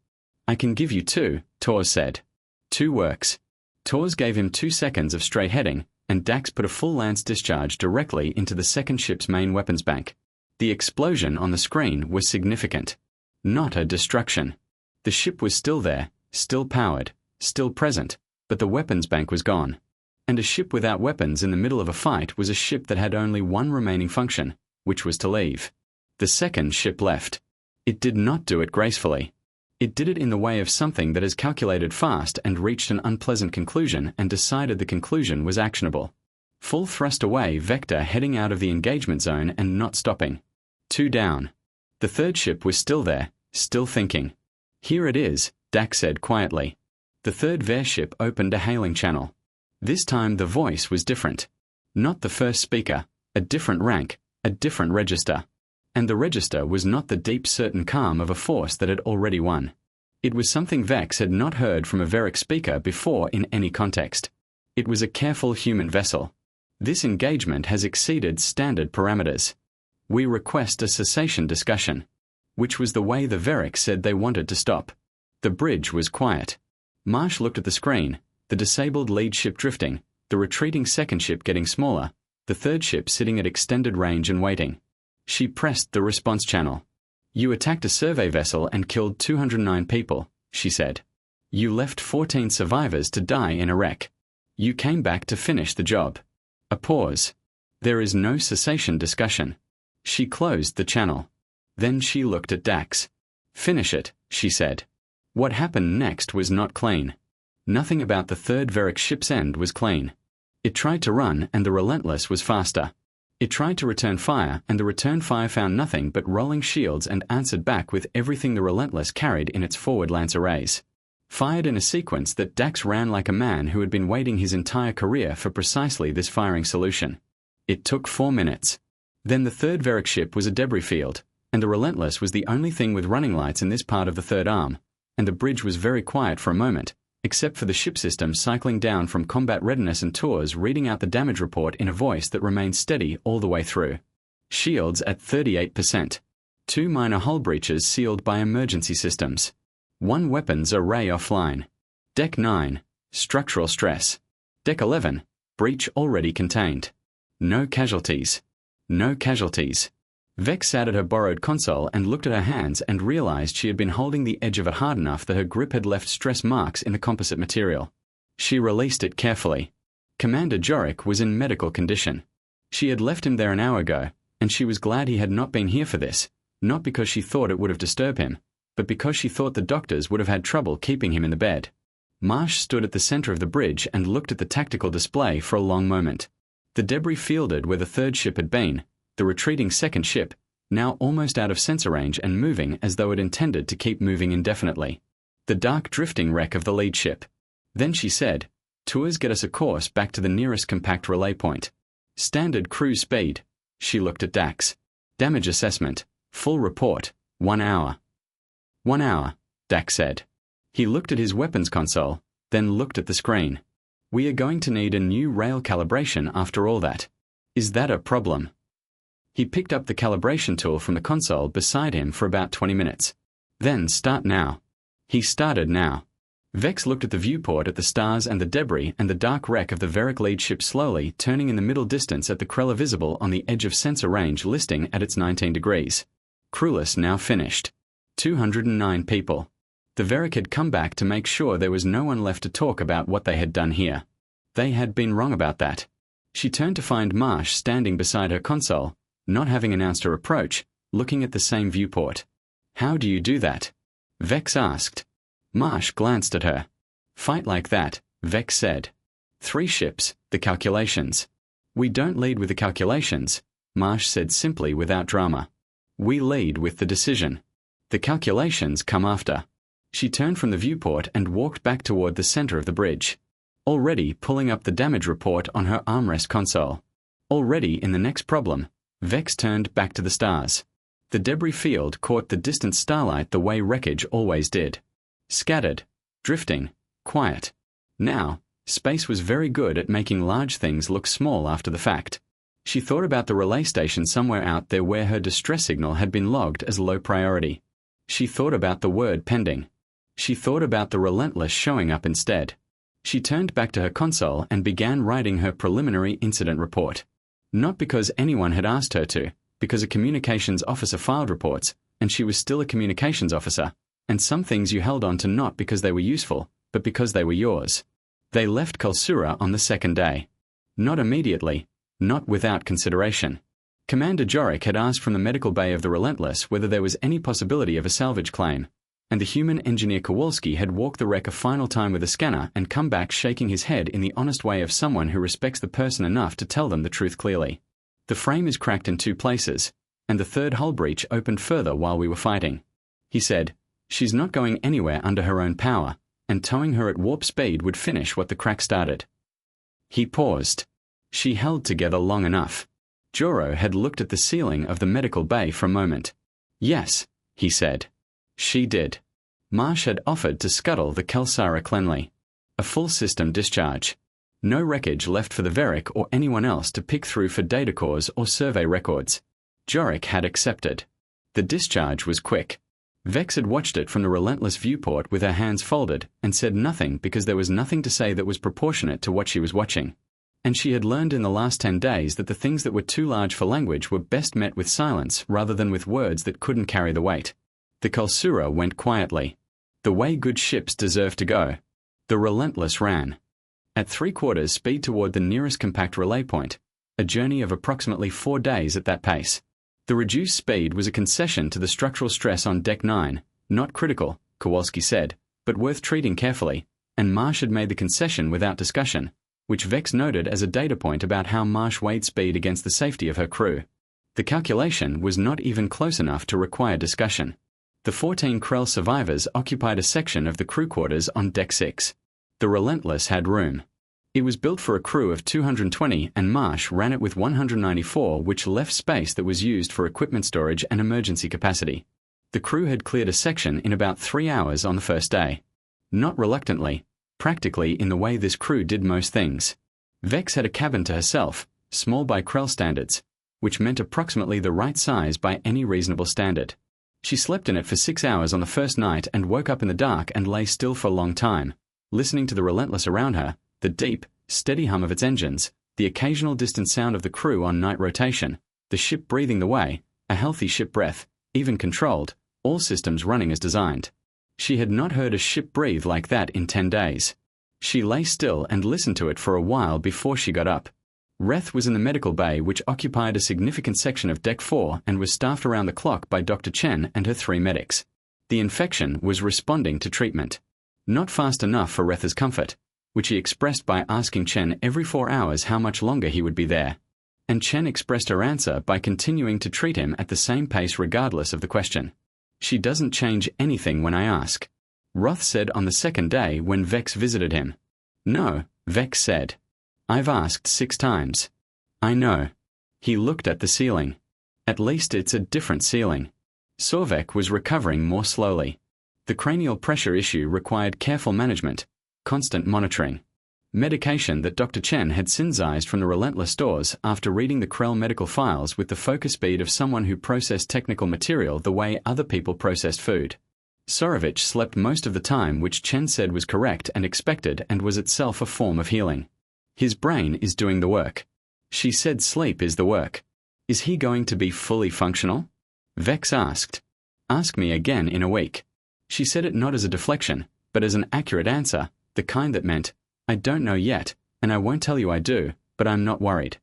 I can give you 2, Tors said. 2 works. Tors gave him 2 seconds of stray heading, and Dax put a full lance discharge directly into the second ship's main weapons bank. The explosion on the screen was significant. Not a destruction. The ship was still there, still powered, still present, but the weapons bank was gone. And a ship without weapons in the middle of a fight was a ship that had only one remaining function, which was to leave. The second ship left. It did not do it gracefully. It did it in the way of something that has calculated fast and reached an unpleasant conclusion and decided the conclusion was actionable. Full thrust away vector heading out of the engagement zone and not stopping. 2 down. The third ship was still there, still thinking. Here it is, Dax said quietly. The third Warship opened a hailing channel. This time the voice was different. Not the first speaker, a different rank, a different register. And the register was not the deep certain calm of a force that had already won. It was something Vex had not heard from a Veric speaker before in any context. It was a careful human vessel. This engagement has exceeded standard parameters. We request a cessation discussion. Which was the way the Veric said they wanted to stop. The bridge was quiet. Marsh looked at the screen, the disabled lead ship drifting, the retreating second ship getting smaller, the third ship sitting at extended range and waiting. She pressed the response channel. You attacked a survey vessel and killed 209 people, she said. You left 14 survivors to die in a wreck. You came back to finish the job. A pause. There is no cessation discussion. She closed the channel. Then she looked at Dax. Finish it, she said. What happened next was not clean. Nothing about the third Veric ship's end was clean. It tried to run and the Relentless was faster. It tried to return fire and the return fire found nothing but rolling shields and answered back with everything the Relentless carried in its forward lance arrays. Fired in a sequence that Dax ran like a man who had been waiting his entire career for precisely this firing solution. It took 4 minutes. Then the third Veric ship was a debris field, and the Relentless was the only thing with running lights in this part of the third arm, and the bridge was very quiet for a moment, except for the ship system cycling down from combat readiness and tours reading out the damage report in a voice that remained steady all the way through. Shields at 38%. 2 minor hull breaches sealed by emergency systems. 1 weapons array offline. Deck 9, structural stress. Deck 11, breach already contained. No casualties. No casualties. Vex sat at her borrowed console and looked at her hands and realized she had been holding the edge of it hard enough that her grip had left stress marks in the composite material. She released it carefully. Commander Jorik was in medical condition. She had left him there an hour ago, and she was glad he had not been here for this, not because she thought it would have disturbed him, but because she thought the doctors would have had trouble keeping him in the bed. Marsh stood at the center of the bridge and looked at the tactical display for a long moment. The debris fielded where the third ship had been, the retreating second ship, now almost out of sensor range and moving as though it intended to keep moving indefinitely. The dark drifting wreck of the lead ship. Then she said, Tours get us a course back to the nearest compact relay point. Standard cruise speed. She looked at Dax. Damage assessment. Full report. 1 hour. 1 hour, Dax said. He looked at his weapons console, then looked at the screen. We are going to need a new rail calibration after all that. Is that a problem? He picked up the calibration tool from the console beside him for about 20 minutes. Then start now. He started now. Vex looked at the viewport at the stars and the debris and the dark wreck of the Veric lead ship slowly turning in the middle distance at the Krella visible on the edge of sensor range listing at its 19 degrees. Crewless now finished. 209 people. The Veric had come back to make sure there was no one left to talk about what they had done here. They had been wrong about that. She turned to find Marsh standing beside her console, not having announced her approach, looking at the same viewport. How do you do that? Vex asked. Marsh glanced at her. Fight like that, Vex said. 3 ships, the calculations. We don't lead with the calculations. Marsh said simply without drama. We lead with the decision. The calculations come after. She turned from the viewport and walked back toward the center of the bridge. Already pulling up the damage report on her armrest console. Already in the next problem, Vex turned back to the stars. The debris field caught the distant starlight the way wreckage always did. Scattered, drifting, quiet. Now, space was very good at making large things look small after the fact. She thought about the relay station somewhere out there where her distress signal had been logged as low priority. She thought about the word pending. She thought about the relentless showing up instead. She turned back to her console and began writing her preliminary incident report. Not because anyone had asked her to, because a communications officer filed reports, and she was still a communications officer, and some things you held on to not because they were useful, but because they were yours. They left Kulsura on the second day. Not immediately, not without consideration. Commander Jorik had asked from the medical bay of the Relentless whether there was any possibility of a salvage claim, and the human engineer Kowalski had walked the wreck a final time with a scanner and come back shaking his head in the honest way of someone who respects the person enough to tell them the truth clearly. The frame is cracked in 2 places, and the third hull breach opened further while we were fighting. He said, she's not going anywhere under her own power, and towing her at warp speed would finish what the crack started. He paused. She held together long enough. Joro had looked at the ceiling of the medical bay for a moment. Yes, he said. She did. Marsh had offered to scuttle the Kelsara Clenley. A full system discharge. No wreckage left for the Veric or anyone else to pick through for data cores or survey records. Jorik had accepted. The discharge was quick. Vex had watched it from the Relentless viewport with her hands folded and said nothing because there was nothing to say that was proportionate to what she was watching. And she had learned in the last 10 days that the things that were too large for language were best met with silence rather than with words that couldn't carry the weight. The Kulsura went quietly. The way good ships deserve to go. The Relentless ran. At 3/4 speed toward the nearest compact relay point, a journey of approximately 4 days at that pace. The reduced speed was a concession to the structural stress on Deck 9, not critical, Kowalski said, but worth treating carefully, and Marsh had made the concession without discussion, which Vex noted as a data point about how Marsh weighed speed against the safety of her crew. The calculation was not even close enough to require discussion. The 14 Krell survivors occupied a section of the crew quarters on Deck 6. The Relentless had room. It was built for a crew of 220 and Marsh ran it with 194, which left space that was used for equipment storage and emergency capacity. The crew had cleared a section in about 3 hours on the first day. Not reluctantly, practically in the way this crew did most things. Vex had a cabin to herself, small by Krell standards, which meant approximately the right size by any reasonable standard. She slept in it for 6 hours on the first night and woke up in the dark and lay still for a long time, listening to the Relentless around her, the deep, steady hum of its engines, the occasional distant sound of the crew on night rotation, the ship breathing the way, a healthy ship breath, even controlled, all systems running as designed. She had not heard a ship breathe like that in 10 days. She lay still and listened to it for a while before she got up. Reth was in the medical bay, which occupied a significant section of Deck 4 and was staffed around the clock by Dr. Chen and her 3 medics. The infection was responding to treatment. Not fast enough for Retha's comfort, which he expressed by asking Chen every 4 hours how much longer he would be there. And Chen expressed her answer by continuing to treat him at the same pace regardless of the question. She doesn't change anything when I ask. Roth said on the second day when Vex visited him. No, Vex said. I've asked 6 times. I know. He looked at the ceiling. At least it's a different ceiling. Sorvek was recovering more slowly. The cranial pressure issue required careful management, constant monitoring. Medication that Dr. Chen had synthesized from the Relentless stores after reading the Krell medical files with the focus speed of someone who processed technical material the way other people processed food. Sorovich slept most of the time, which Chen said was correct and expected and was itself a form of healing. His brain is doing the work. She said sleep is the work. Is he going to be fully functional? Vex asked. Ask me again in a week. She said it not as a deflection, but as an accurate answer, the kind that meant, I don't know yet, and I won't tell you I do, but I'm not worried.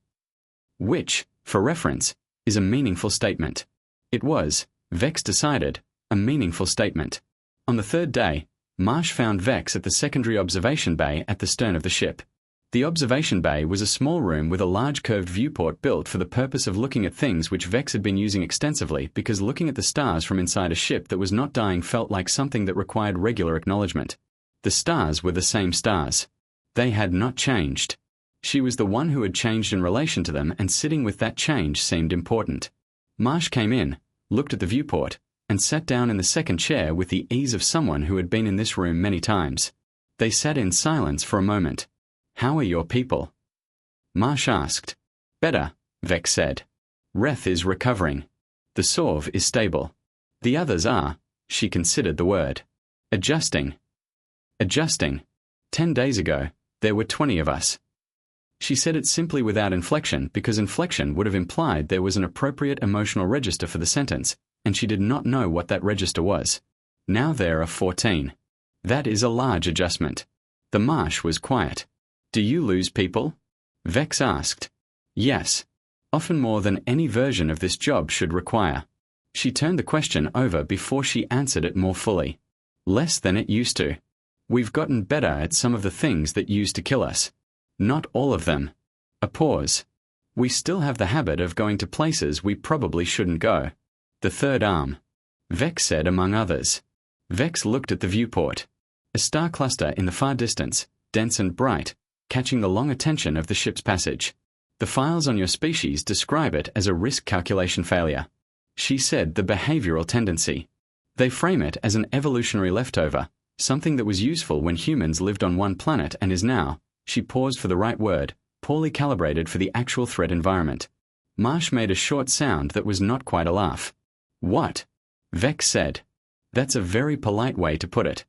Which, for reference, is a meaningful statement. It was, Vex decided, a meaningful statement. On the third day, Marsh found Vex at the secondary observation bay at the stern of the ship. The observation bay was a small room with a large curved viewport built for the purpose of looking at things which Vex had been using extensively because looking at the stars from inside a ship that was not dying felt like something that required regular acknowledgement. The stars were the same stars. They had not changed. She was the one who had changed in relation to them, and sitting with that change seemed important. Marsh came in, looked at the viewport, and sat down in the second chair with the ease of someone who had been in this room many times. They sat in silence for a moment. "How are your people?" Marsh asked. "Better," Vex said. "Reth is recovering. The Sorv is stable. The others are," she considered the word, "adjusting." Adjusting. 10 days ago, there were 20 of us. She said it simply without inflection because inflection would have implied there was an appropriate emotional register for the sentence, and she did not know what that register was. Now there are 14. That is a large adjustment. The Marsh was quiet. "Do you lose people?" Vex asked. "Yes. Often more than any version of this job should require." She turned the question over before she answered it more fully. "Less than it used to. We've gotten better at some of the things that used to kill us. Not all of them." A pause. "We still have the habit of going to places we probably shouldn't go. The third arm," Vex said, among others. Vex looked at the viewport. A star cluster in the far distance, dense and bright, catching the long attention of the ship's passage. "The files on your species describe it as a risk calculation failure," she said, the behavioral tendency. "They frame it as an evolutionary leftover, something that was useful when humans lived on one planet and is now," she paused for the right word, "poorly calibrated for the actual threat environment." Marsh made a short sound that was not quite a laugh. "What?" Vex said. "That's a very polite way to put it.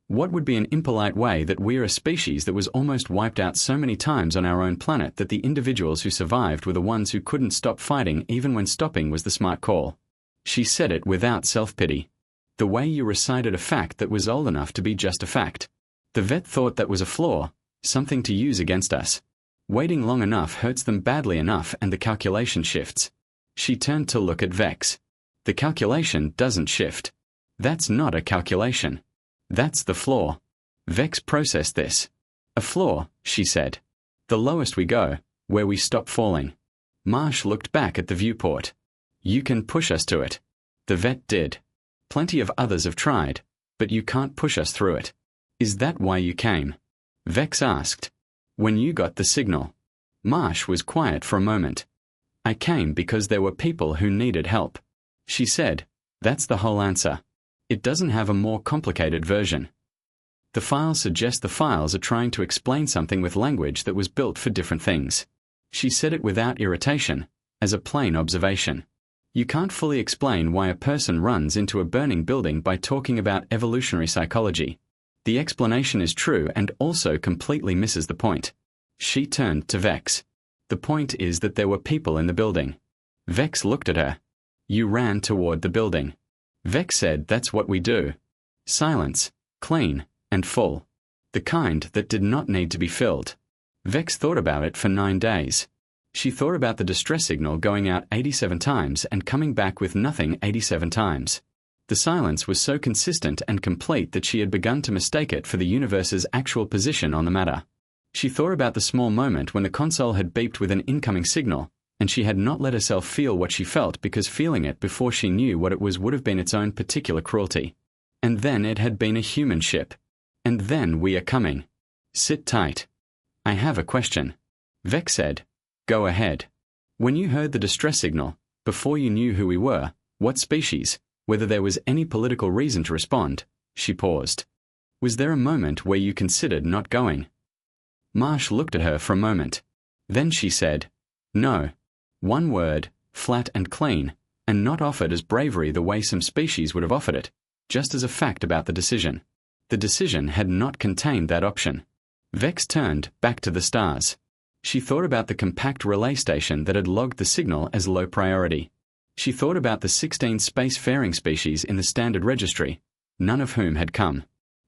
What would be an impolite way that we're a species that was almost wiped out so many times on our own planet that the individuals who survived were the ones who couldn't stop fighting even when stopping was the smart call?" She said it without self-pity. The way you recited a fact that was old enough to be just a fact. The vet thought that was a flaw, something to use against us. Waiting long enough hurts them badly enough and the calculation shifts. She turned to look at Vex. "The calculation doesn't shift. That's not a calculation. That's the flaw." Vex processed this. "A flaw," she said. "The lowest we go, where we stop falling." Marsh looked back at the viewport. "You can push us to it." The vet did. "Plenty of others have tried, but you can't push us through it." "Is that why you came?" Vex asked. "When you got the signal." Marsh was quiet for a moment. "I came because there were people who needed help." She said, "That's the whole answer. It doesn't have a more complicated version. The files suggest the files are trying to explain something with language that was built for different things." She said it without irritation, as a plain observation. You can't fully explain why a person runs into a burning building by talking about evolutionary psychology. The explanation is true and also completely misses the point. She turned to Vex. "The point is that there were people in the building." Vex looked at her. "You ran toward the building." Vex said, "That's what we do." Silence, clean, and full. The kind that did not need to be filled. Vex thought about it for 9 days. She thought about the distress signal going out 87 times and coming back with nothing 87 times. The silence was so consistent and complete that she had begun to mistake it for the universe's actual position on the matter. She thought about the small moment when the console had beeped with an incoming signal, and she had not let herself feel what she felt because feeling it before she knew what it was would have been its own particular cruelty. And then it had been a human ship. And then we are coming. Sit tight. "I have a question." Vex said. "Go ahead." "When you heard the distress signal, before you knew who we were, what species, whether there was any political reason to respond," she paused. "Was there a moment where you considered not going?" Marsh looked at her for a moment. Then she said, "No." One word, flat and clean, and not offered as bravery the way some species would have offered it, just as a fact about the decision. The decision had not contained that option. Vex turned back to the stars. She thought about the compact relay station that had logged the signal as low priority. She thought about the 16 space-faring species in the standard registry, none of whom had come.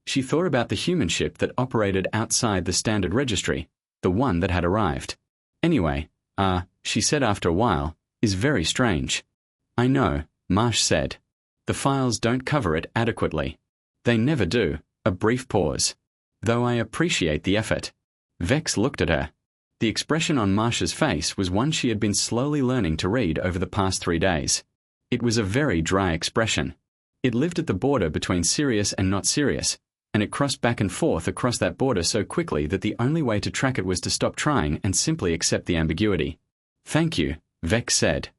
She thought about the human ship that operated outside the standard registry, the one that had arrived. "Anyway, she said after a while, "is very strange." "I know," Marsh said. "The files don't cover it adequately. They never do." A brief pause. "Though I appreciate the effort." Vex looked at her. The expression on Marsh's face was one she had been slowly learning to read over the past 3 days. It was a very dry expression. It lived at the border between serious and not serious, and it crossed back and forth across that border so quickly that the only way to track it was to stop trying and simply accept the ambiguity. "Thank you," Vex said.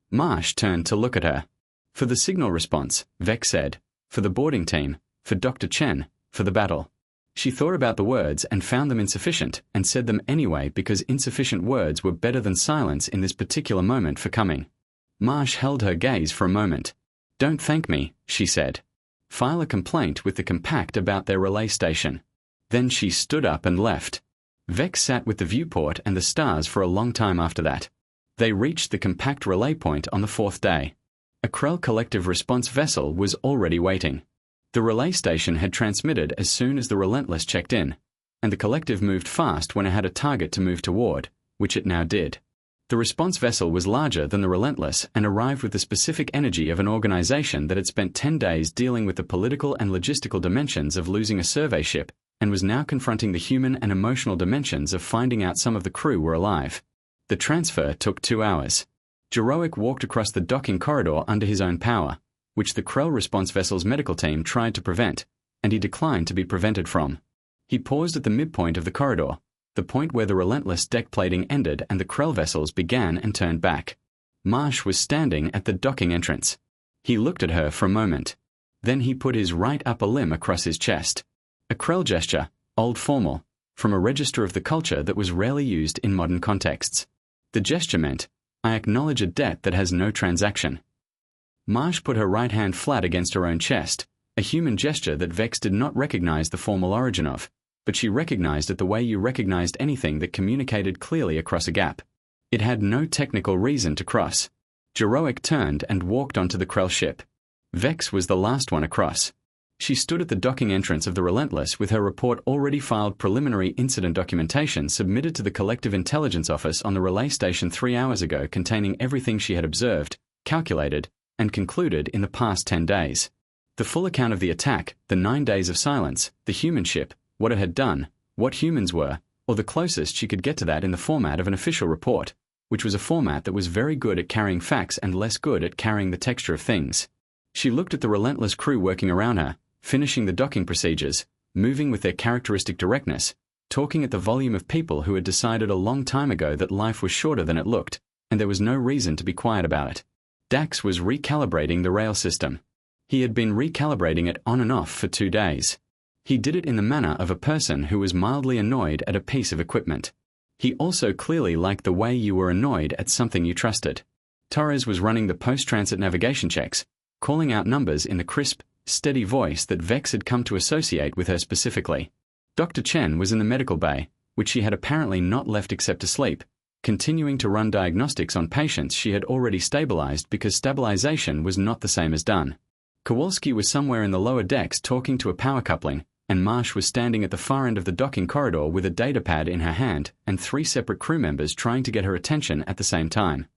Marsh turned to look at her. "For the signal response," Vex said. "For the boarding team, for Dr. Chen, for the battle." She thought about the words and found them insufficient, and said them anyway because insufficient words were better than silence in this particular moment for coming. Marsh held her gaze for a moment. "Don't thank me," she said. "File a complaint with the compact about their relay station." Then she stood up and left. Vex sat with the viewport and the stars for a long time after that. They reached the compact relay point on the 4th day. A Krell collective response vessel was already waiting. The relay station had transmitted as soon as the Relentless checked in, and the collective moved fast when it had a target to move toward, which it now did. The response vessel was larger than the Relentless and arrived with the specific energy of an organization that had spent 10 days dealing with the political and logistical dimensions of losing a survey ship and was now confronting the human and emotional dimensions of finding out some of the crew were alive. The transfer took 2 hours. Jeroic walked across the docking corridor under his own power, which the Krell response vessel's medical team tried to prevent, and he declined to be prevented from. He paused at the midpoint of the corridor, the point where the Relentless deck plating ended and the Krell vessels began, and turned back. Marsh was standing at the docking entrance. He looked at her for a moment. Then he put his right upper limb across his chest. A Krell gesture, old formal, from a register of the culture that was rarely used in modern contexts. The gesture meant, "I acknowledge a debt that has no transaction." Marsh put her right hand flat against her own chest, a human gesture that Vex did not recognize the formal origin of, but she recognized it the way you recognized anything that communicated clearly across a gap. It had no technical reason to cross. Jeroic turned and walked onto the Krell ship. Vex was the last one across. She stood at the docking entrance of the Relentless with her report already filed, preliminary incident documentation submitted to the Collective Intelligence Office on the relay station 3 hours ago, containing everything she had observed, calculated, and concluded in the past 10 days. The full account of the attack, the 9 days of silence, the human ship, what it had done, what humans were, or the closest she could get to that in the format of an official report, which was a format that was very good at carrying facts and less good at carrying the texture of things. She looked at the Relentless crew working around her, finishing the docking procedures, moving with their characteristic directness, talking at the volume of people who had decided a long time ago that life was shorter than it looked, and there was no reason to be quiet about it. Dax was recalibrating the rail system. He had been recalibrating it on and off for 2 days. He did it in the manner of a person who was mildly annoyed at a piece of equipment. He also clearly liked the way you were annoyed at something you trusted. Torres was running the post-transit navigation checks, calling out numbers in the crisp, steady voice that Vex had come to associate with her specifically. Dr. Chen was in the medical bay, which she had apparently not left except to sleep, continuing to run diagnostics on patients she had already stabilized because stabilization was not the same as done. Kowalski was somewhere in the lower decks talking to a power coupling, and Marsh was standing at the far end of the docking corridor with a datapad in her hand and 3 separate crew members trying to get her attention at the same time.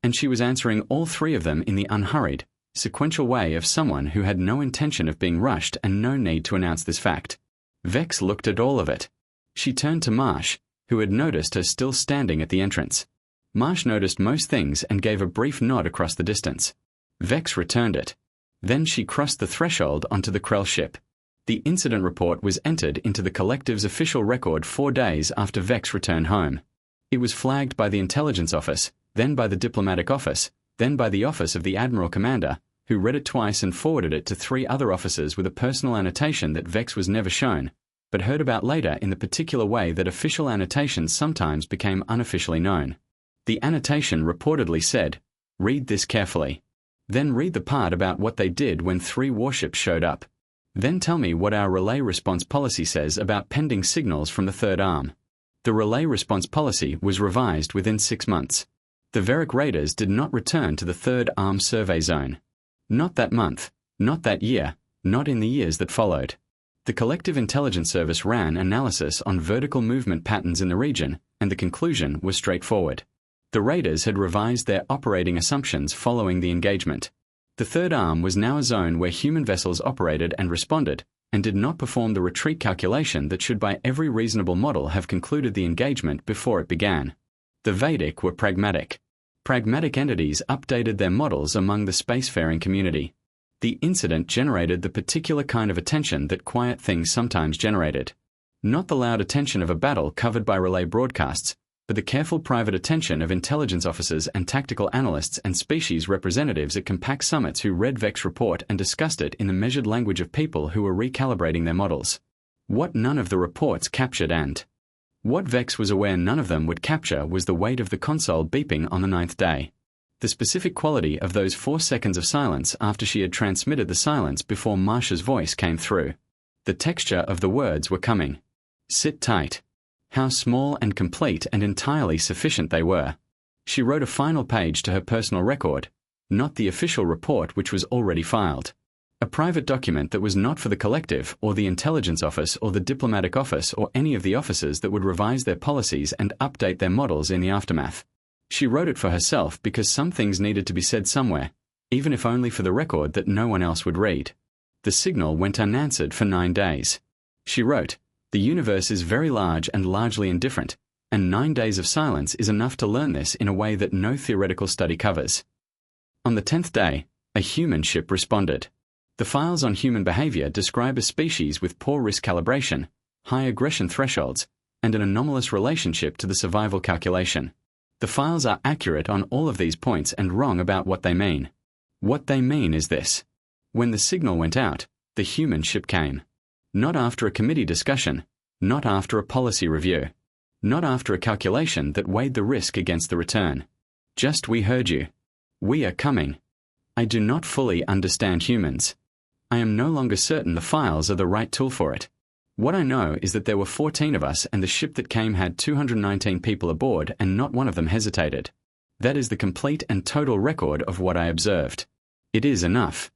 And she was answering all 3 of them in the unhurried, sequential way of someone who had no intention of being rushed and no need to announce this fact. Vex looked at all of it. She turned to Marsh, who had noticed her still standing at the entrance. Marsh noticed most things and gave a brief nod across the distance. Vex returned it. Then she crossed the threshold onto the Krell ship. The incident report was entered into the Collective's official record 4 days after Vex returned home. It was flagged by the Intelligence Office, then by the Diplomatic Office, then by the Office of the Admiral Commander, who read it twice and forwarded it to 3 other officers with a personal annotation that Vex was never shown, but heard about later in the particular way that official annotations sometimes became unofficially known. The annotation reportedly said, "Read this carefully. Then read the part about what they did when 3 warships showed up. Then tell me what our relay response policy says about pending signals from the Third Arm." The relay response policy was revised within 6 months. The Veric Raiders did not return to the Third Arm survey zone. Not that month, not that year, not in the years that followed. The Collective Intelligence Service ran analysis on vertical movement patterns in the region, and the conclusion was straightforward. The Raiders had revised their operating assumptions following the engagement. The Third Arm was now a zone where human vessels operated and responded, and did not perform the retreat calculation that should by every reasonable model have concluded the engagement before it began. The Vedic were pragmatic. Pragmatic entities updated their models among the spacefaring community. The incident generated the particular kind of attention that quiet things sometimes generated. Not the loud attention of a battle covered by relay broadcasts, but the careful private attention of intelligence officers and tactical analysts and species representatives at compact summits who read Vec's report and discussed it in the measured language of people who were recalibrating their models. What none of the reports captured and what Vex was aware none of them would capture was the weight of the console beeping on the 9th day. The specific quality of those 4 seconds of silence after she had transmitted the silence before Marsha's voice came through. The texture of the words were coming. Sit tight. How small and complete and entirely sufficient they were. She wrote a final page to her personal record, not the official report which was already filed. A private document that was not for the collective or the intelligence office or the diplomatic office or any of the officers that would revise their policies and update their models in the aftermath. She wrote it for herself because some things needed to be said somewhere, even if only for the record that no one else would read. The signal went unanswered for 9 days. She wrote, "The universe is very large and largely indifferent, and 9 days of silence is enough to learn this in a way that no theoretical study covers." On the 10th day, a human ship responded. The files on human behavior describe a species with poor risk calibration, high aggression thresholds, and an anomalous relationship to the survival calculation. The files are accurate on all of these points and wrong about what they mean. What they mean is this. When the signal went out, the human ship came. Not after a committee discussion, not after a policy review, not after a calculation that weighed the risk against the return. Just we heard you. We are coming. I do not fully understand humans. I am no longer certain the files are the right tool for it. What I know is that there were 14 of us and the ship that came had 219 people aboard and not one of them hesitated. That is the complete and total record of what I observed. It is enough.